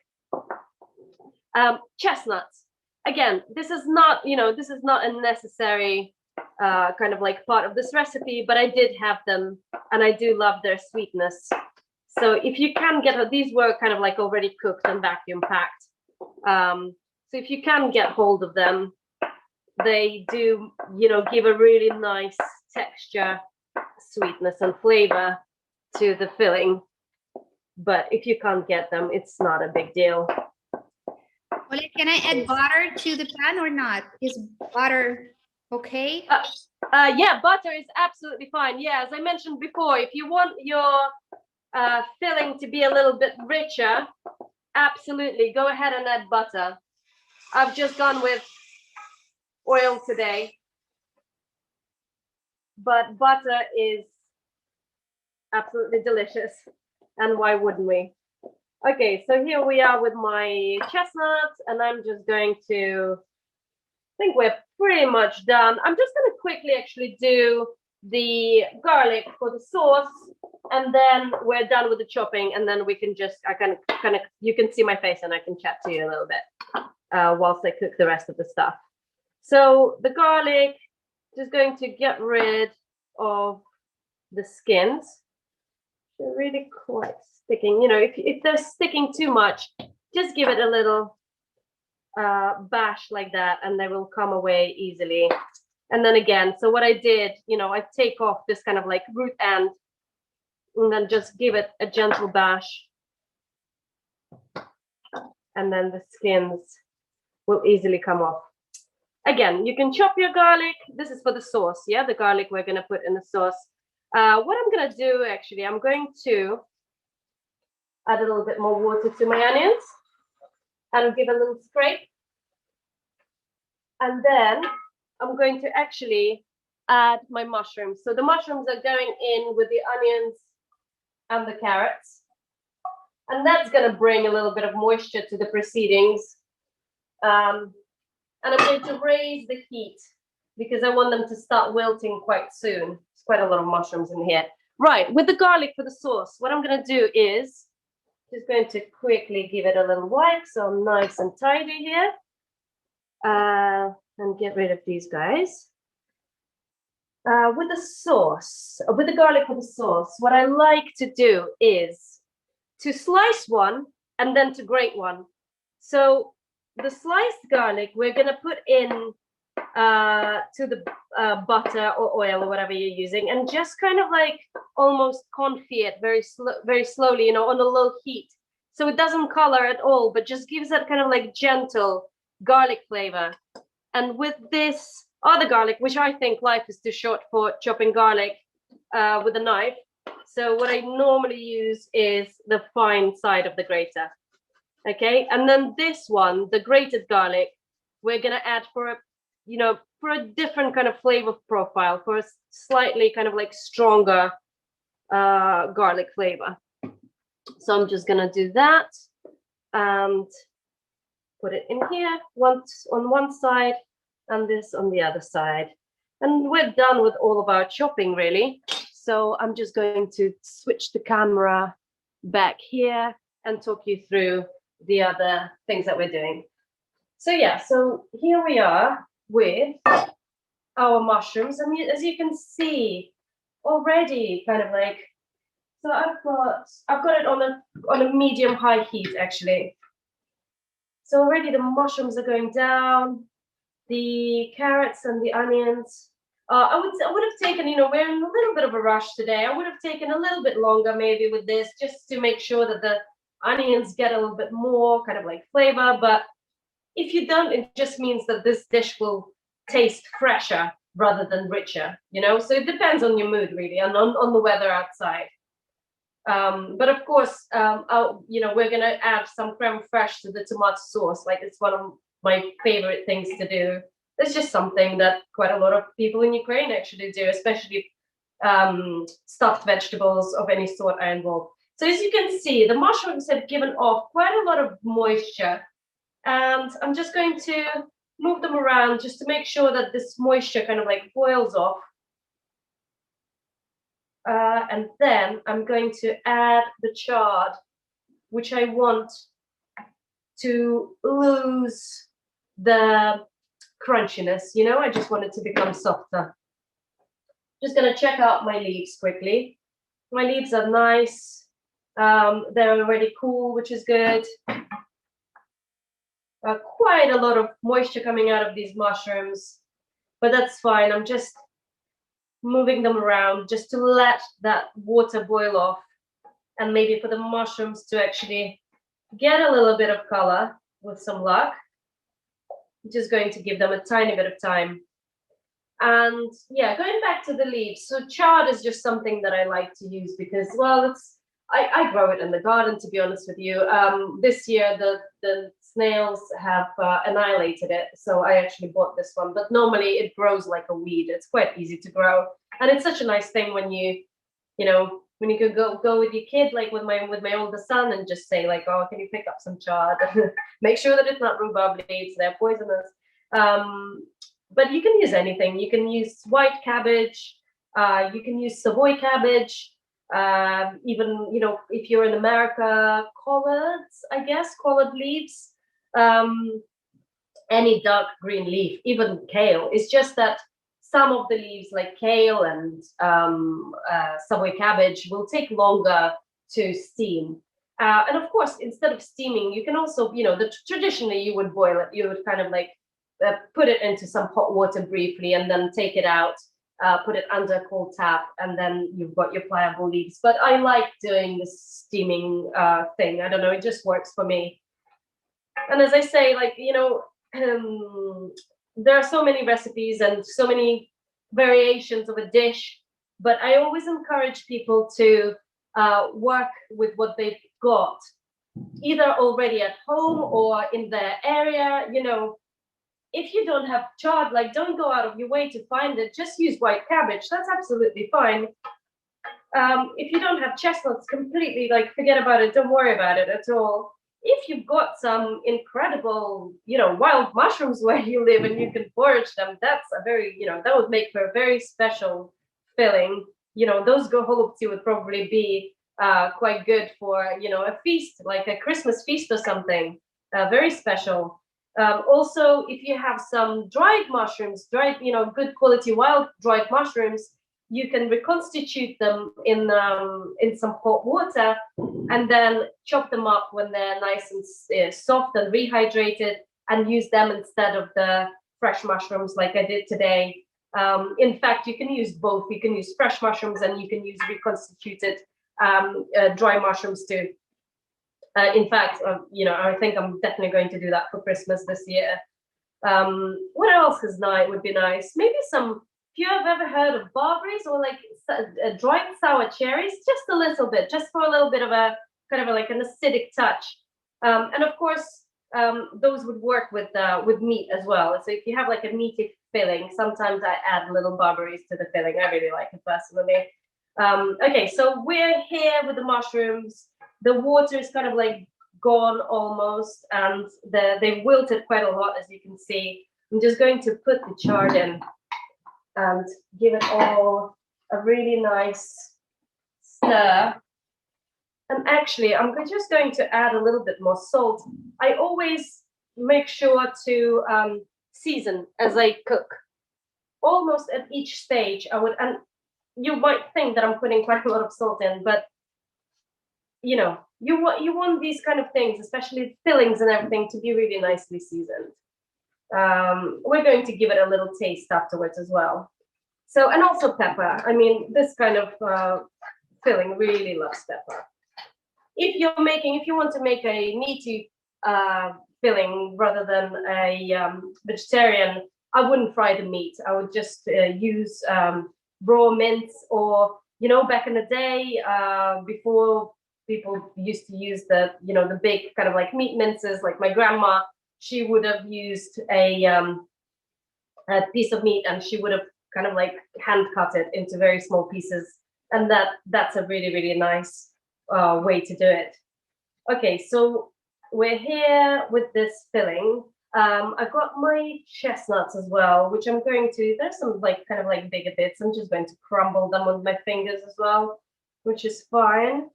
Chestnuts. Again, this is not, you know, this is not a necessary kind of like part of this recipe, but I did have them and I do love their sweetness. So if you can get, these were kind of like already cooked and vacuum packed. So if you can get hold of them, they do, you know, give a really nice texture, sweetness and flavor to the filling. But if you can't get them, it's not a big deal. Olia, can I add butter to the pan or not? Is butter okay? Yeah, butter is absolutely fine. Yeah, as I mentioned before, if you want your filling to be a little bit richer, absolutely go ahead and add butter. I've just gone with oil today, but butter is absolutely delicious, and why wouldn't we? Okay, so here we are with my chestnuts, and I'm just going to, I think we're pretty much done. I'm just going to quickly actually do the garlic for the sauce, and then we're done with the chopping, and then we can just, I can kind of, you can see my face and I can chat to you a little bit whilst I cook the rest of the stuff. So the garlic, just going to get rid of the skins. They're really quite sticking. You know, if they're sticking too much, just give it a little bash like that and they will come away easily. And then again, so what I did, you know, I take off this kind of like root end and then just give it a gentle bash. And then the skins will easily come off. Again, you can chop your garlic. This is for the sauce, yeah? The garlic we're going to put in the sauce. What I'm going to do, actually, I'm going to add a little bit more water to my onions and give a little scrape. And then I'm going to actually add my mushrooms. So the mushrooms are going in with the onions and the carrots. And that's going to bring a little bit of moisture to the proceedings. And I'm going to raise the heat because I want them to start wilting quite soon. There's quite a lot of mushrooms in here. Right, with the garlic for the sauce, what I'm going to do is just going to quickly give it a little wipe so I'm nice and tidy here. And get rid of these guys. With the sauce, with the garlic for the sauce, what I like to do is to slice one and then to grate one. So the sliced garlic we're gonna put in to the butter or oil or whatever you're using, and just kind of like almost confit it very slowly, you know, on a low heat. So it doesn't color at all, but just gives that kind of like gentle garlic flavor. And with this other garlic, which I think life is too short for chopping garlic with a knife. So what I normally use is the fine side of the grater. Okay, and then this one, the grated garlic, we're gonna add for a, you know, for a different kind of flavor profile, for a slightly kind of like stronger garlic flavor. So I'm just gonna do that and put it in here, once on one side and this on the other side. And we're done with all of our chopping really. So I'm just going to switch the camera back here and talk you through the other things that we're doing. So yeah, so here we are with our mushrooms, and as you can see already, kind of like, so I've got it on a medium high heat actually. So already the mushrooms are going down, the carrots and the onions. I would have taken, you know, we're in a little bit of a rush today. I would have taken a little bit longer maybe with this, just to make sure that the onions get a little bit more kind of like flavor. But if you don't, it just means that this dish will taste fresher rather than richer, you know. So it depends on your mood really, and on the weather outside. But of course, you know, we're gonna add some creme fraiche to the tomato sauce. Like, it's one of my favorite things to do. It's just something that quite a lot of people in Ukraine actually do, especially stuffed vegetables of any sort are involved. So as you can see, the mushrooms have given off quite a lot of moisture, and I'm just going to move them around just to make sure that this moisture kind of like boils off. And then I'm going to add the chard, which I want to lose the crunchiness, you know. I just want it to become softer. Just gonna check out my leaves quickly. My leaves are nice. They're already cool, which is good. Quite a lot of moisture coming out of these mushrooms, but that's fine. I'm just moving them around just to let that water boil off, and maybe for the mushrooms to actually get a little bit of color with some luck. Just going to give them a tiny bit of time. And yeah, going back to the leaves, so chard is just something that I like to use because, well, I grow it in the garden, to be honest with you. This year the snails have annihilated it, so I actually bought this one, but normally it grows like a weed. It's quite easy to grow, and it's such a nice thing when you know, when you could go with your kid, like with my older son, and just say like, oh, can you pick up some chard? Make sure that it's not rhubarb leaves, they're poisonous. But you can use anything. You can use white cabbage, you can use Savoy cabbage, even, you know, if you're in America, collards, I guess, collard leaves, any dark green leaf, even kale. It's just that some of the leaves like kale and Savoy cabbage will take longer to steam. And of course, instead of steaming, you can also, you know, traditionally you would boil it. You would kind of like put it into some hot water briefly and then take it out, put it under a cold tap, and then you've got your pliable leaves. But I like doing this steaming thing. I don't know, it just works for me. And as I say, like, you know, there are so many recipes and so many variations of a dish, but I always encourage people to work with what they've got, either already at home or in their area. You know, if you don't have chard, like, don't go out of your way to find it. Just use white cabbage. That's absolutely fine. If you don't have chestnuts, completely, like, forget about it. Don't worry about it at all. If you've got some incredible, you know, wild mushrooms where you live and you can forage them, that's a very, you know, that would make for a very special filling. You know, those holubtsi would probably be quite good for, you know, a feast, like a Christmas feast or something, very special. Also, if you have some dried mushrooms, dried, you know, good quality wild dried mushrooms, you can reconstitute them in some hot water and then chop them up when they're nice and soft and rehydrated, and use them instead of the fresh mushrooms like I did today. In fact, you can use both. You can use fresh mushrooms and you can use reconstituted dry mushrooms too. In fact, I think I'm definitely going to do that for Christmas this year. What else is nice? Would be nice. Maybe some. If you have ever heard of barberries or like dried sour cherries, just a little bit, just for a little bit of a kind of like an acidic touch. And of course, those would work with meat as well. So if you have like a meaty filling, sometimes I add little barberries to the filling. I really like it personally. Okay, so we're here with the mushrooms. The water is kind of like gone almost, and they wilted quite a lot, as you can see. I'm just going to put the chard in and give it all a really nice stir. And actually, I'm just going to add a little bit more salt. I always make sure to season as I cook. Almost at each stage, I would, and you might think that I'm putting quite a lot of salt in, but you want these kind of things, especially fillings and everything, to be really nicely seasoned. We're going to give it a little taste afterwards as well. So, and also pepper. I mean, this kind of filling really loves pepper. If you want to make a meaty filling rather than a vegetarian, I wouldn't fry the meat. I would just use raw mince, or back in the day, before people used to use the big kind of like meat minces, like my grandma, she would have used a piece of meat and she would have kind of like hand cut it into very small pieces, and that's a really, really nice way to do it. Okay, so we're here with this filling. I've got my chestnuts as well, which I'm going to, there's some like kind of like bigger bits. I'm just going to crumble them with my fingers as well, which is fine.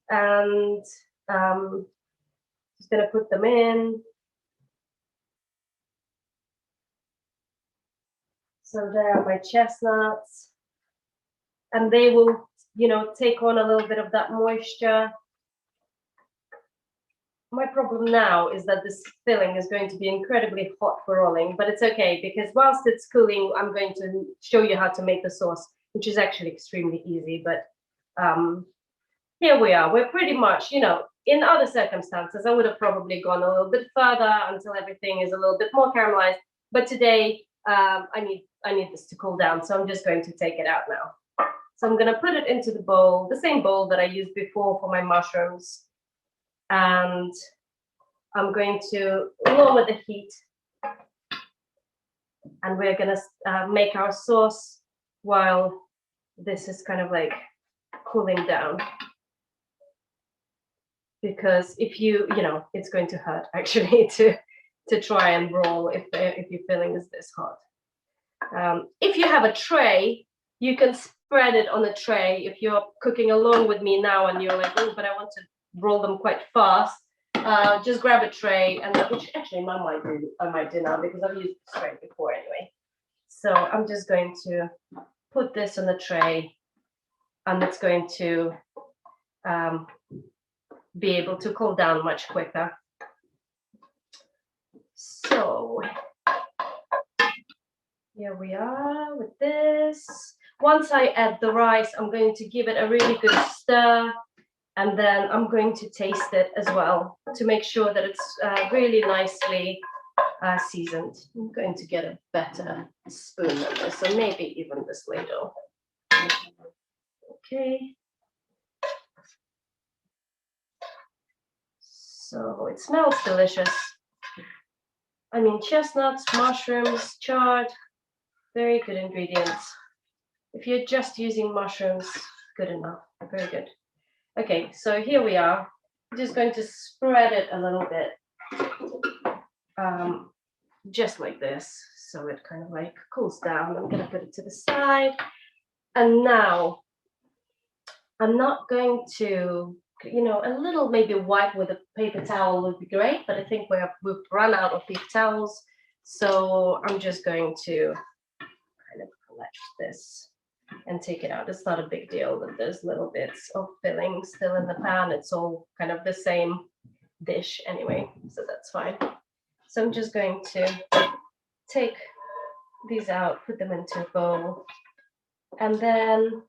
And just gonna put them in. So there are my chestnuts, and they will, take on a little bit of that moisture. My problem now is that this filling is going to be incredibly hot for rolling, but it's okay, because whilst it's cooling, I'm going to show you how to make the sauce, which is actually extremely easy. But here we are. We're pretty much, in other circumstances, I would have probably gone a little bit further until everything is a little bit more caramelized. But today, I need this to cool down, so I'm just going to take it out now. So I'm going to put it into the bowl, the same bowl that I used before for my mushrooms. And I'm going to lower the heat, and we're going to make our sauce while this is kind of like cooling down. Because if it's going to hurt actually to try and roll if your filling is this hot. If you have a tray, you can spread it on a tray. If you're cooking along with me now and you're like, oh, but I want to roll them quite fast, just grab a tray, and which actually I might do now, because I've used this tray before anyway. So I'm just going to put this on the tray, and it's going to be able to cool down much quicker. So here we are with this. Once I add the rice, I'm going to give it a really good stir, and then I'm going to taste it as well to make sure that it's really nicely seasoned. I'm going to get a better spoon than this, so maybe even this ladle. Okay. So it smells delicious. I mean, chestnuts, mushrooms, chard, very good ingredients. If you're just using mushrooms, good enough, very good. Okay, so here we are. I'm just going to spread it a little bit, just like this, so it kind of like cools down. I'm gonna put it to the side. And now, I'm not going to, a little maybe wipe with a paper towel would be great, but I think we've run out of paper towels. So I'm just going to kind of collect this and take it out. It's not a big deal that there's little bits of filling still in the pan. It's all kind of the same dish anyway, so that's fine. So I'm just going to take these out, put them into a bowl, and then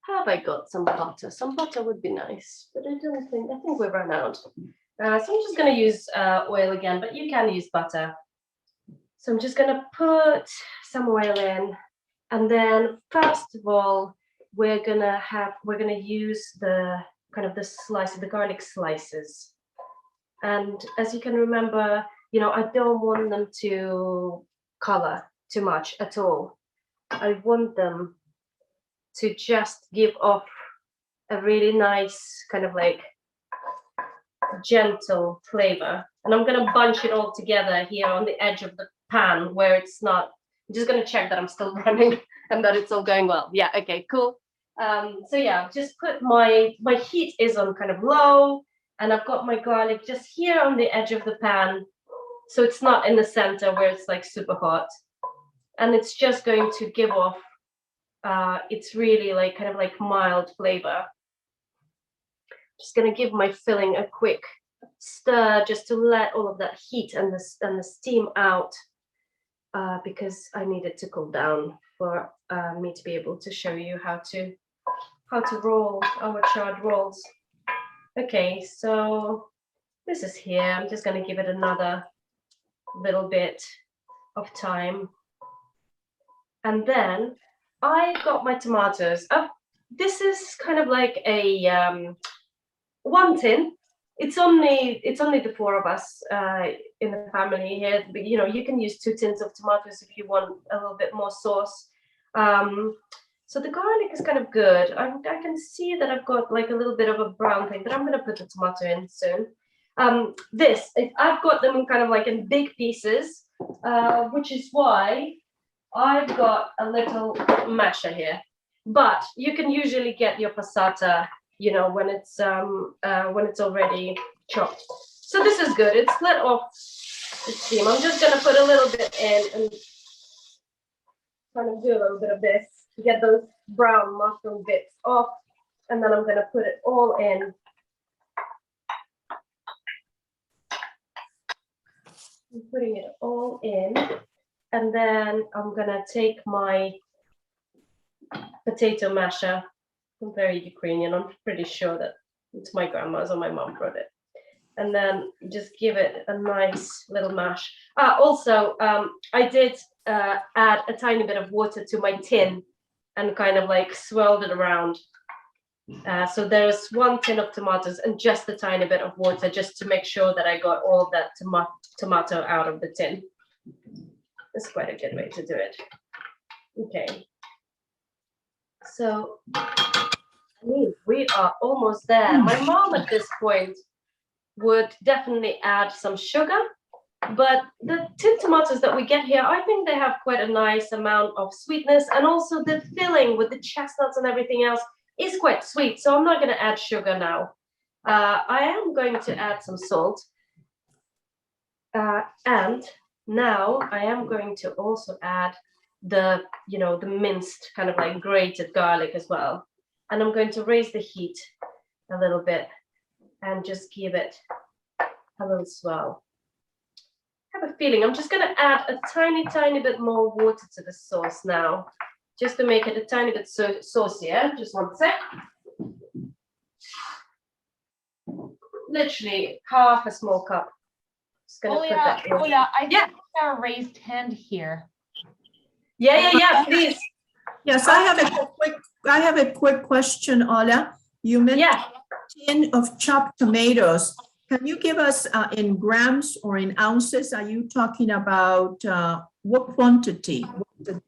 have I got some butter? Some butter would be nice, but I think we've run out. So I'm just going to use oil again, but you can use butter. So I'm just going to put some oil in, and then first of all, we're going to use the the garlic slices. And as you can remember, you know, I don't want them to color too much at all. I want them to just give off a really nice kind of like gentle flavor. And I'm going to bunch it all together here on the edge of the pan where it's not. I'm just going to check that I'm still running and that it's all going well. Yeah, okay, cool. So yeah, just put my heat is on kind of low, and I've got my garlic just here on the edge of the pan. So it's not in the center where it's like super hot. And it's just going to give off, it's really like kind of like mild flavor. Just gonna give my filling a quick stir just to let all of that heat and the steam out, because I need it to cool down for me to be able to show you how to roll our charred rolls. Okay, so this is here. I'm just gonna give it another little bit of time. And then I got my tomatoes. This is kind of like a one tin. It's only the four of us in the family here. But, you know, you can use 2 tins of tomatoes if you want a little bit more sauce. So the garlic is kind of good. I can see that I've got like a little bit of a brown thing, but I'm gonna put the tomato in soon. I've got them in kind of like in big pieces, which is why I've got a little masher here. But you can usually get your passata, you know, when it's already chopped. So this is good. It's let off the steam. I'm just gonna put a little bit in and kind of do a little bit of this to get those brown mushroom bits off, and then I'm gonna put it all in. I'm putting it all in, and then I'm gonna take my potato masher. I'm very Ukrainian. I'm pretty sure that it's my grandma's or my mom brought it. And then just give it a nice little mash. Also, I did add a tiny bit of water to my tin and kind of like swirled it around. So there's 1 tin of tomatoes and just a tiny bit of water just to make sure that I got all of that tomato out of the tin. That's quite a good way to do it. Okay. So, I mean, we are almost there. My mom at this point would definitely add some sugar, but the tin tomatoes that we get here, I think they have quite a nice amount of sweetness, and also the filling with the chestnuts and everything else is quite sweet, so I'm not going to add sugar now. I am going to add some salt, and now I am going to also add the minced kind of like grated garlic as well, and I'm going to raise the heat a little bit and just give it a little swirl. I have a feeling I'm just going to add a tiny bit more water to the sauce now, just to make it a tiny bit saucier. Just 1 sec. Literally half a small cup. Just gonna put that in. Olia, I think a raised hand here. Yeah, please. Yes, I have a quick question, Olia. You mentioned a tin of chopped tomatoes. Can you give us in grams or in ounces? Are you talking about what quantity? The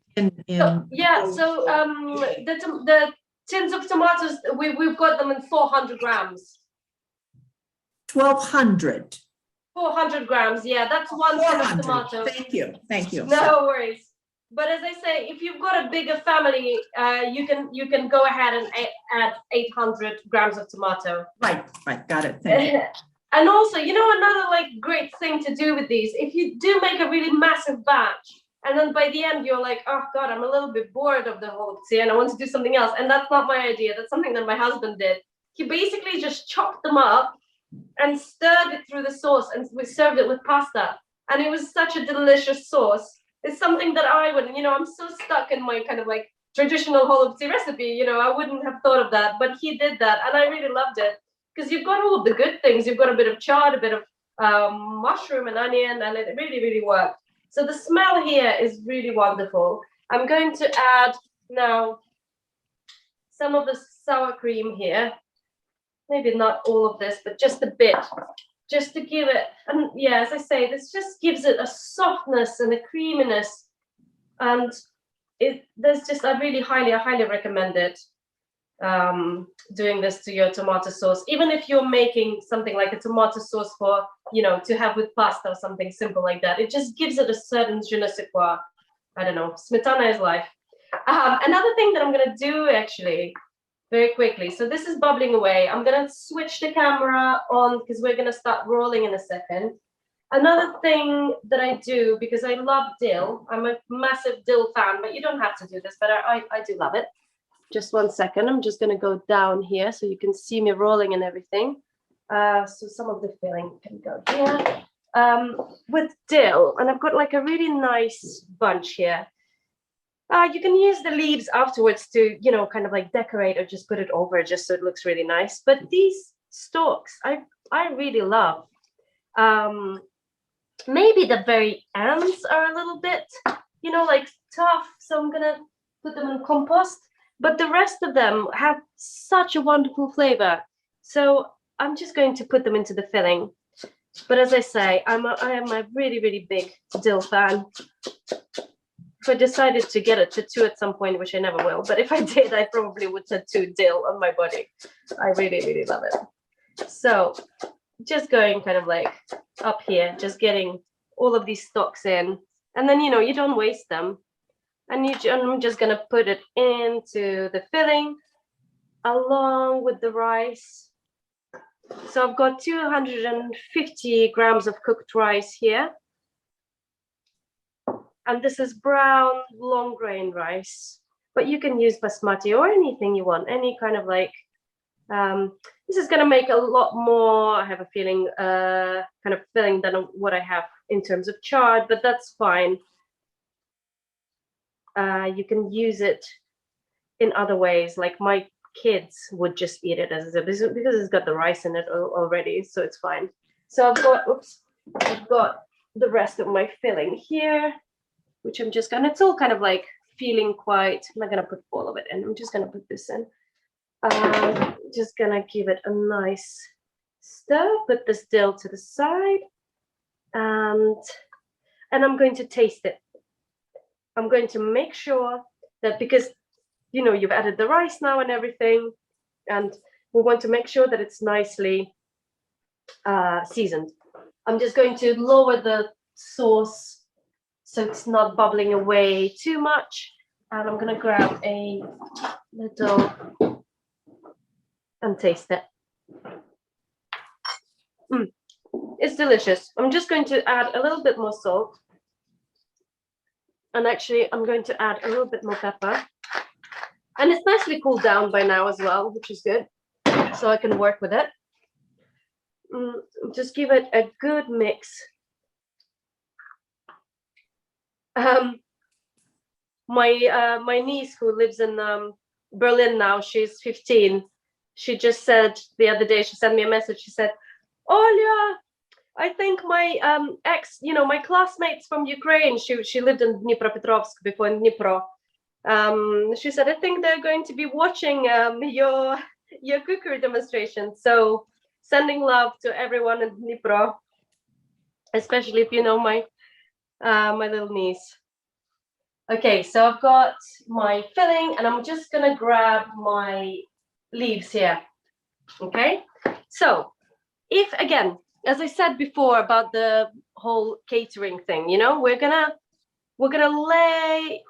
tins of tomatoes, we've got them in 400 grams. 1,200. 400 grams, yeah, that's 1 tin of tomato. Thank you. No worries. But as I say, if you've got a bigger family, you can go ahead and add 800 grams of tomato. Right, got it. Thank you. And also, you know, another like great thing to do with these, if you do make a really massive batch, And then by the end, you're like, oh God, I'm a little bit bored of the holubtsi and I want to do something else. And that's not my idea. That's something that my husband did. He basically just chopped them up and stirred it through the sauce, and we served it with pasta. And it was such a delicious sauce. It's something that I wouldn't, I'm so stuck in my kind of like traditional holubtsi recipe, I wouldn't have thought of that, but he did that. And I really loved it because you've got all of the good things. You've got a bit of chard, a bit of mushroom and onion, and it really, really worked. So the smell here is really wonderful. I'm going to add now some of the sour cream here. Maybe not all of this, but just a bit, just to give it, and yeah, as I say, this just gives it a softness and a creaminess. And I really highly recommend it. Doing this to your tomato sauce, even if you're making something like a tomato sauce for, to have with pasta or something simple like that, it just gives it a certain je ne sais quoi. I don't know, smetana is life. Another thing that I'm gonna do actually, very quickly, so this is bubbling away. I'm gonna switch the camera on because we're gonna start rolling in a second. Another thing that I do, because I love dill, I'm a massive dill fan, but you don't have to do this, but I do love it. Just 1 second, I'm just gonna go down here so you can see me rolling and everything. So some of the filling can go here. With dill, and I've got like a really nice bunch here. You can use the leaves afterwards to, kind of like decorate or just put it over just so it looks really nice. But these stalks, I really love. Maybe the very ends are a little bit, like tough. So I'm gonna put them in compost. But the rest of them have such a wonderful flavor. So I'm just going to put them into the filling. But as I say, I am a really, really big dill fan. If I decided to get a tattoo at some point, which I never will, but if I did, I probably would tattoo dill on my body. I really, really love it. So just going kind of like up here, just getting all of these stalks in. And then, you don't waste them. And I'm just gonna put it into the filling along with the rice. So I've got 250 grams of cooked rice here. And this is brown, long grain rice, but you can use basmati or anything you want, any kind of like, this is gonna make a lot more, I have a feeling, kind of filling than what I have in terms of chard, but that's fine. You can use it in other ways, like my kids would just eat it as because it's got the rice in it already, so it's fine. So I've got the rest of my filling here, which I'm just gonna, it's all kind of like feeling quite, I'm not gonna put all of it in, I'm just gonna put this in. Just gonna give it a nice stir, put this dill to the side, and I'm going to taste it. I'm going to make sure that, because you've added the rice now and everything, and we want to make sure that it's nicely seasoned. I'm just going to lower the sauce so it's not bubbling away too much, and I'm going to grab a little and taste it. It's delicious. I'm just going to add a little bit more salt. And actually, I'm going to add a little bit more pepper. And it's nicely cooled down by now as well, which is good. So I can work with it. Just give it a good mix. My niece, who lives in Berlin now, she's 15. She just said the other day, she sent me a message. She said, Olia, I think my my classmates from Ukraine, she lived in Dnipropetrovsk before, in Dnipro. She said, I think they're going to be watching your cookery demonstration. So sending love to everyone in Dnipro, especially if you know my little niece. Okay, so I've got my filling and I'm just gonna grab my leaves here. Okay, so if, again, as I said before about the whole catering thing, we're gonna lay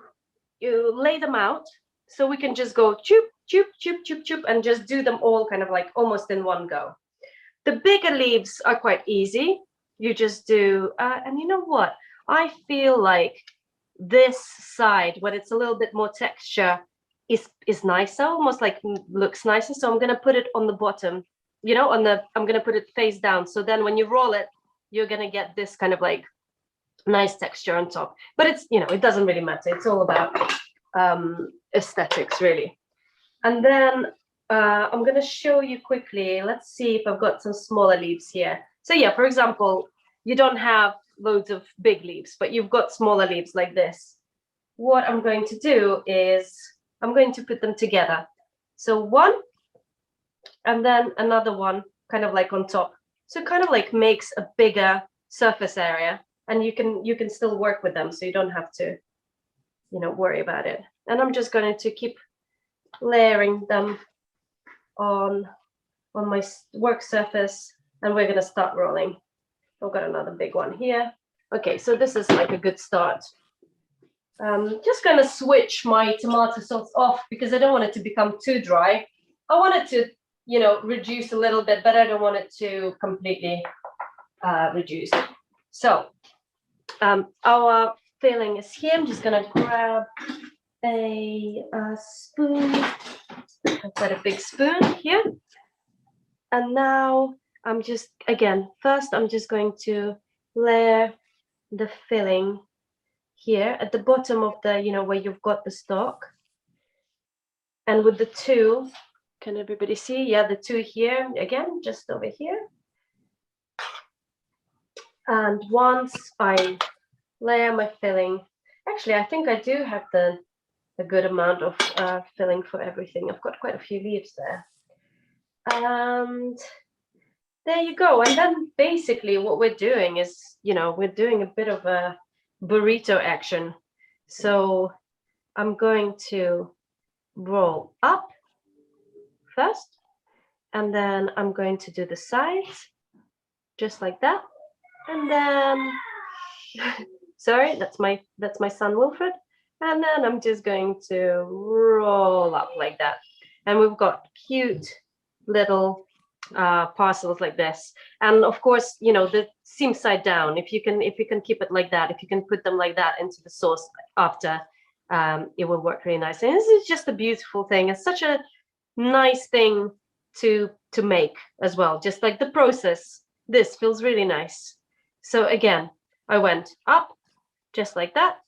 them out, so we can just go choop, choop, choop, choop, choop, and just do them all kind of like almost in one go. The bigger leaves are quite easy. You just do, and you know what? I feel like this side, when it's a little bit more texture, is nicer, almost like looks nicer. So I'm going to put it on the bottom, you know, I'm going to put it face down. So then when you roll it, you're going to get this kind of like nice texture on top. But it's, you know, it doesn't really matter. It's all about aesthetics, really. And then I'm going to show you quickly. Let's see if I've got some smaller leaves here. So yeah, for example, you don't have loads of big leaves, but you've got smaller leaves like this. What I'm going to do is I'm going to put them together. So one, and then another one kind of like on top. So it kind of like makes a bigger surface area, and you can still work with them, so you don't have to, you know, worry about it. And I'm just going to keep layering them on my work surface, and we're going to start rolling. I've got another big one here. Okay, so this is like a good start. Just going to switch my tomato sauce off because I don't want it to become too dry. I want it to, you know, reduce a little bit, but I don't want it to completely reduce. So our filling is here. I'm just going to grab a spoon. I've got a big spoon here. And now I'm just, again, first I'm just going to layer the filling here at the bottom of the, you know, where you've got the stock. And with the two, can everybody see? Yeah, the two here, again, just over here. And once I layer my filling, actually, I think I do have a good amount of filling for everything. I've got quite a few leaves there. And there you go. And then basically what we're doing is, you know, we're doing a bit of a burrito action. So I'm going to roll up first, and then I'm going to do the sides just like that. And then sorry, that's my son Wilfred. And then I'm just going to roll up like that. And we've got cute little parcels like this. And of course, you know, the seam side down, if you can keep it like that, if you can put them like that into the sauce after, it will work really nice. And this is just a beautiful thing. It's such a nice thing to make as well. Just like the process, this feels really nice. So again, I went up just like that,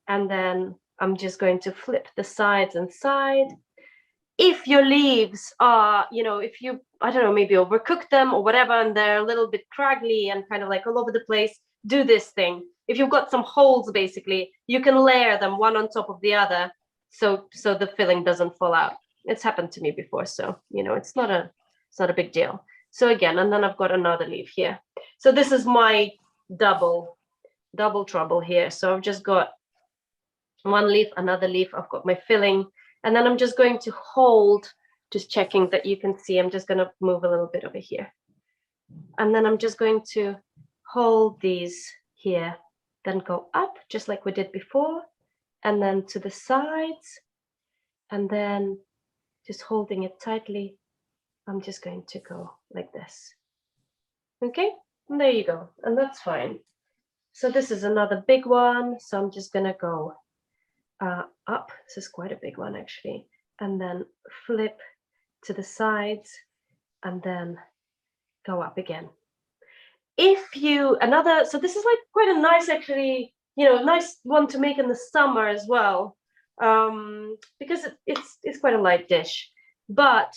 and then I'm just going to flip the sides and side. If your leaves are, you know, if you, I don't know, maybe overcook them or whatever, and they're a little bit craggly and kind of like all over the place, do this thing. If you've got some holes, basically, you can layer them one on top of the other, so the filling doesn't fall out. It's happened to me before, so, you know, it's not a big deal. So again, and then I've got another leaf here. So this is my double trouble here. So I've just got one leaf, another leaf, I've got my filling. And then I'm just going to hold, just checking that you can see, I'm just going to move a little bit over here. And then I'm just going to hold these here, then go up, just like we did before, and then to the sides, and then just holding it tightly, I'm just going to go like this. Okay, and there you go, and that's fine. So this is another big one, so I'm just going to go up. This is quite a big one actually, and then flip to the sides and then go up again. If you so this is like quite a nice, actually, you know, nice one to make in the summer as well, because it's quite a light dish. But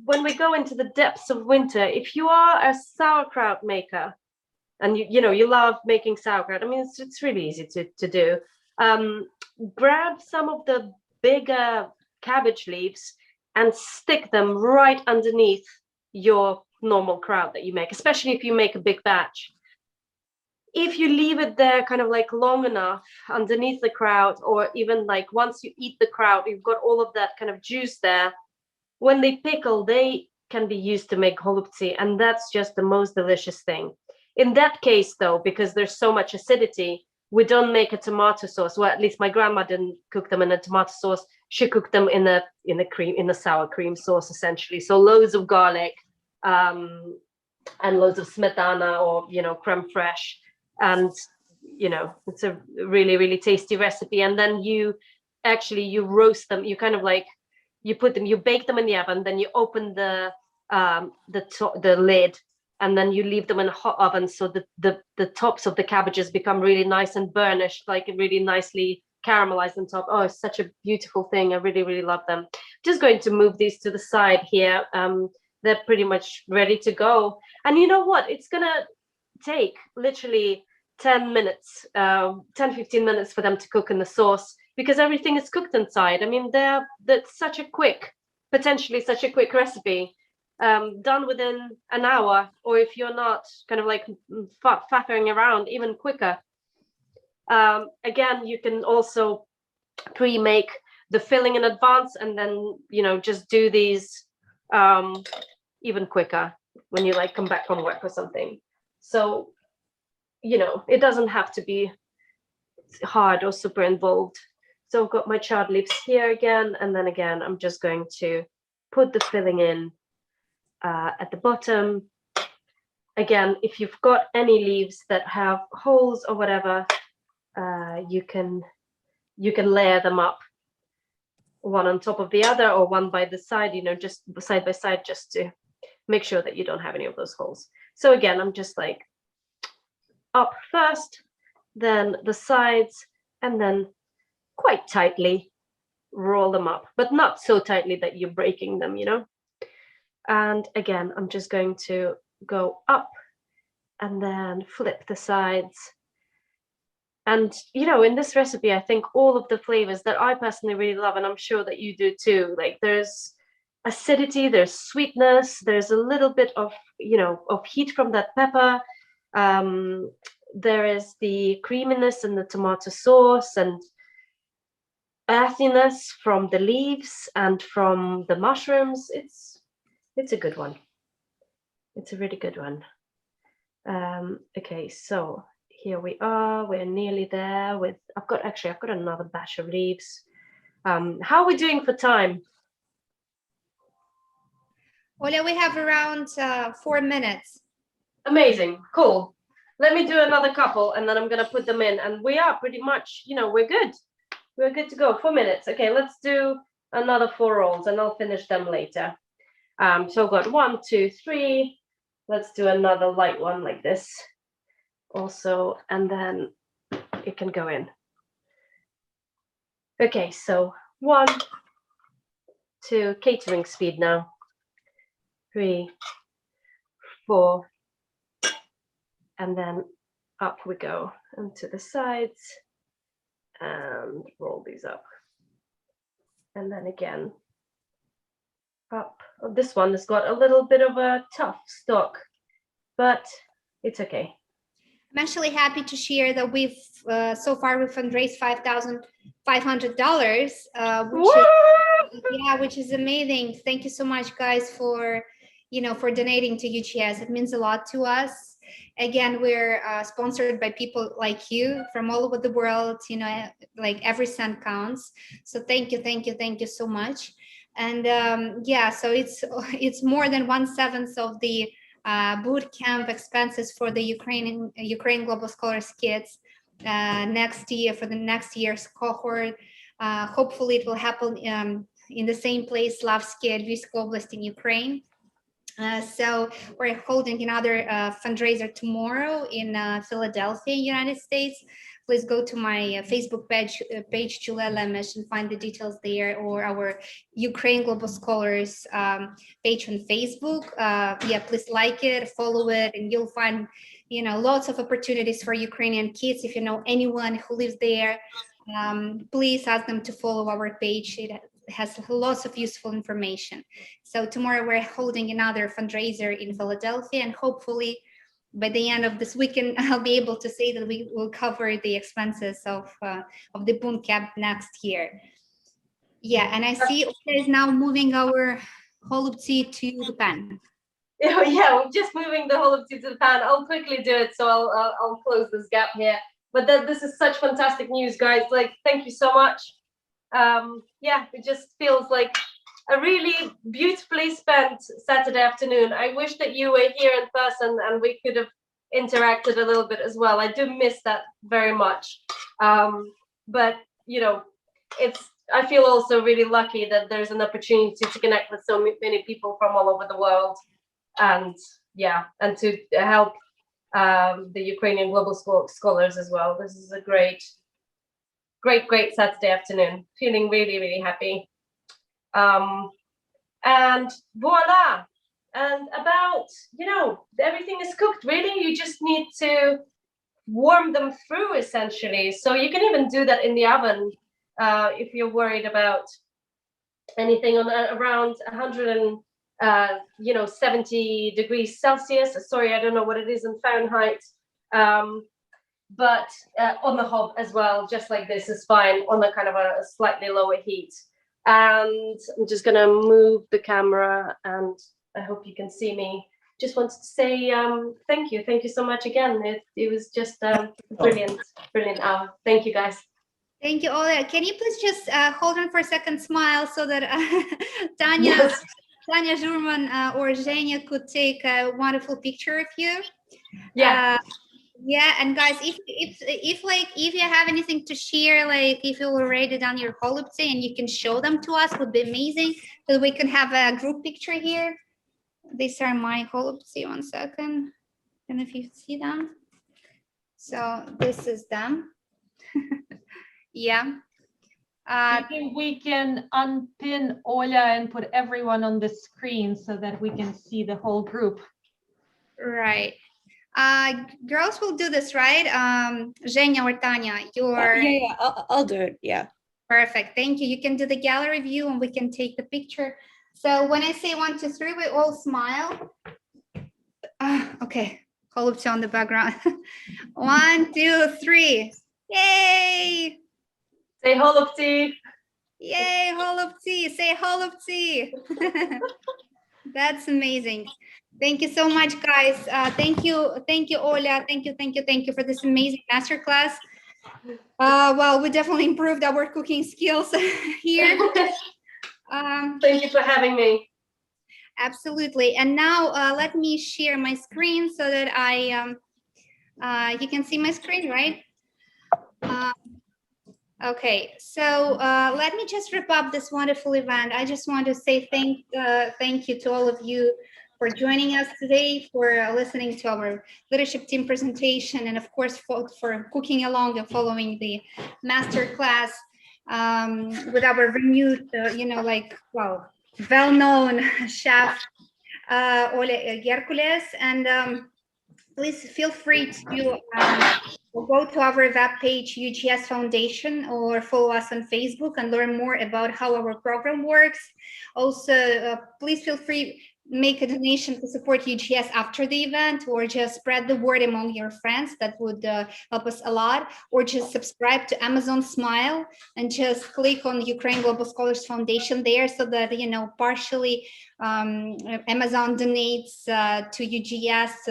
when we go into the depths of winter, if you are a sauerkraut maker and you know you love making sauerkraut, I mean it's really easy to do. Grab some of the bigger cabbage leaves and stick them right underneath your normal kraut that you make, especially if you make a big batch. If you leave it there kind of like long enough underneath the kraut, or even like once you eat the kraut, you've got all of that kind of juice there. When they pickle, they can be used to make holubtsi, and that's just the most delicious thing. In that case, though, because there's so much acidity, we don't make a tomato sauce. Well, at least my grandma didn't cook them in a tomato sauce. She cooked them in a sour cream sauce, essentially. So loads of garlic, and loads of smetana, or, you know, creme fraiche. And you know, it's a really, really tasty recipe. And then you roast them. You kind of like, you bake them in the oven, then you open the lid, and then you leave them in a hot oven, so the tops of the cabbages become really nice and burnished, like really nicely caramelized on top. Oh, it's such a beautiful thing. I really, really love them. Just going to move these to the side here. They're pretty much ready to go. And you know what? It's gonna take literally 10 minutes, 10-15 minutes for them to cook in the sauce, because everything is cooked inside. I mean, that's such a quick, potentially such a quick recipe, done within an hour, or if you're not kind of like faffing around, even quicker. Again, you can also pre-make the filling in advance, and then, you know, just do these even quicker when you like come back from work or something. So, you know, it doesn't have to be hard or super involved. So I've got my charred leaves here again, and then again, I'm just going to put the filling in at the bottom. Again, if you've got any leaves that have holes or whatever, you can layer them up, one on top of the other or one by the side, you know, just side by side, just to make sure that you don't have any of those holes. So again, I'm just like up first, then the sides, and then quite tightly roll them up, but not so tightly that you're breaking them, you know. And again, I'm just going to go up and then flip the sides. And, you know, in this recipe, I think all of the flavors that I personally really love, and I'm sure that you do too, like there's acidity, there's sweetness, there's a little bit of, you know, of heat from that pepper. There is the creaminess in the tomato sauce, and earthiness from the leaves and from the mushrooms. It's a good one. It's a really good one. Okay, so here we are. We're nearly there with, I've got another batch of leaves. How are we doing for time? Olia, we have around 4 minutes. Amazing, cool. Let me do another couple, and then I'm gonna put them in, and we are pretty much, you know, we're good. We're good to go. 4 minutes. Okay, let's do another 4 rolls, and I'll finish them later. So I've got 1, 2, 3. Let's do another light one like this also, and then it can go in. Okay, so 1, 2, catering speed now. 3, 4, and then up we go, and to the sides, and roll these up. And then again, up. Oh, this one has got a little bit of a tough stalk, but it's okay. I'm actually happy to share that we've so far we've fundraised $5,500, which is amazing. Thank you so much, guys, for for donating to UGS. It means a lot to us. Again, we're sponsored by people like you from all over the world. You know, like every cent counts. So thank you so much. And yeah, so it's more than 1/7 of the boot camp expenses for the Ukraine Global Scholars kids next year, for the next year's cohort. Hopefully it will happen in the same place, Slavsky, Lviv Oblast in Ukraine. So we're holding another fundraiser tomorrow in Philadelphia, United States. Please go to my Facebook page Julia Lemesh, and find the details there, or our Ukraine Global Scholars page on Facebook. Yeah, please like it, follow it, and you'll find, lots of opportunities for Ukrainian kids. If you know anyone who lives there, please ask them to follow our page. It has lots of useful information. So tomorrow we're holding another fundraiser in Philadelphia, and hopefully by the end of this weekend, I'll be able to say that we will cover the expenses of the boot camp next year. Yeah, and I see Olia is now moving our holubtsi to the pan. Yeah, we're just moving the holubtsi to the pan. I'll quickly do it, so I'll close this gap here. But this is such fantastic news, guys. Like, thank you so much. Yeah, it just feels like a really beautifully spent Saturday afternoon. I wish that you were here in person and we could have interacted a little bit as well. I do miss that very much. But, you know, I feel also really lucky that there's an opportunity to connect with so many people from all over the world, and and to help the Ukrainian global scholars as well. This is a great Saturday afternoon. Feeling really, really happy. And voila. And about, you know, everything is cooked. Really, you just need to warm them through, essentially. So you can even do that in the oven if you're worried about anything on around 170 degrees Celsius. Sorry, I don't know what it is in Fahrenheit. But on the hob as well, just like this is fine on a kind of a slightly lower heat. And I'm just gonna move the camera, and I hope you can see me. Just wanted to say thank you so much again. It was just brilliant hour. Thank you, guys. Thank you, Olia. Can you please just hold on for a second, smile, so that Tania, Yes. Tania Zurman or Zhenya could take a wonderful picture of you. Yeah. Yeah, and guys, if you have anything to share, like if you already done your holubtsi and you can show them to us, would be amazing, so we can have a group picture here. These are my holubtsi. 1 second, and if you see them, so this is them. Yeah. We can unpin Olia and put everyone on the screen so that we can see the whole group. Right. Girls will do this, right? Zhenya or Tania, yeah, I'll do it. Yeah. Perfect. Thank you. You can do the gallery view and we can take the picture. So when I say 1, 2, 3, we all smile. Okay. Holubtsi on the background. 1, 2, 3. Yay! Say holubtsi. Yay, holubtsi. Say holubtsi. That's amazing. Thank you so much, guys. Thank you, Olia. Thank you for this amazing masterclass. Well, we definitely improved our cooking skills here. Thank you for having me. Absolutely. And now let me share my screen so that you can see my screen, right? Okay, so let me just wrap up this wonderful event. I just want to say thank you to all of you for joining us today, for listening to our leadership team presentation, and of course for cooking along and following the master class with our renewed, well-known chef Olia Hercules. And please feel free to go to our webpage, UGS Foundation, or follow us on Facebook and learn more about how our program works. Also, please feel free make a donation to support UGS after the event, or just spread the word among your friends. That would help us a lot. Or just subscribe to Amazon Smile and just click on Ukraine Global Scholars Foundation there, so that, you know, partially Amazon donates to UGS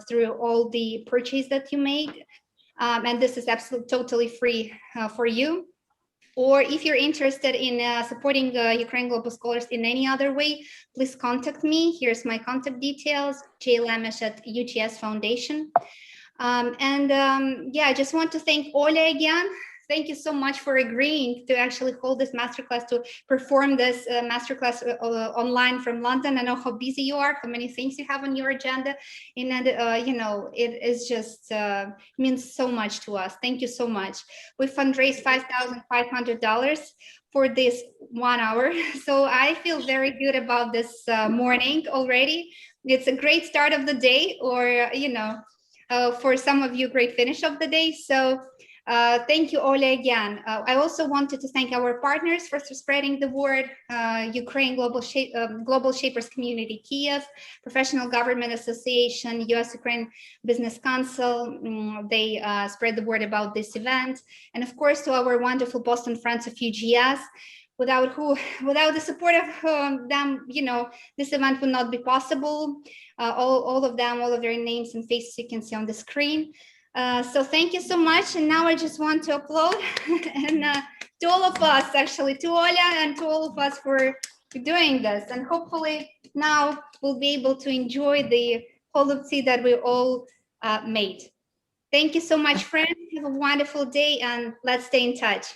through all the purchase that you make. And this is absolutely totally free for you. Or if you're interested in supporting Ukraine Global Scholars in any other way, please contact me. Here's my contact details, j.lamish@UGS Foundation. Yeah, I just want to thank Olia again. Thank you so much for agreeing to actually hold this masterclass, to perform this masterclass online from London. I know how busy you are, how many things you have on your agenda, and you know, it is just means so much to us. Thank you so much. We fundraised $5,500 for this 1 hour, so I feel very good about this morning already. It's a great start of the day, or you know, for some of you, great finish of the day. So. Thank you, Olia, again. I also wanted to thank our partners for spreading the word, Ukraine Global Shapers Community Kiev, Professional Government Association, US Ukraine Business Council. They spread the word about this event. And of course, to our wonderful Boston friends of UGS, without the support of them, you know, this event would not be possible. All of them, all of their names and faces you can see on the screen. So thank you so much. And now I just want to applaud and to all of us, actually, to Olia and to all of us for doing this. And hopefully now we'll be able to enjoy the holubtsi that we all made. Thank you so much, friends. Have a wonderful day, and let's stay in touch.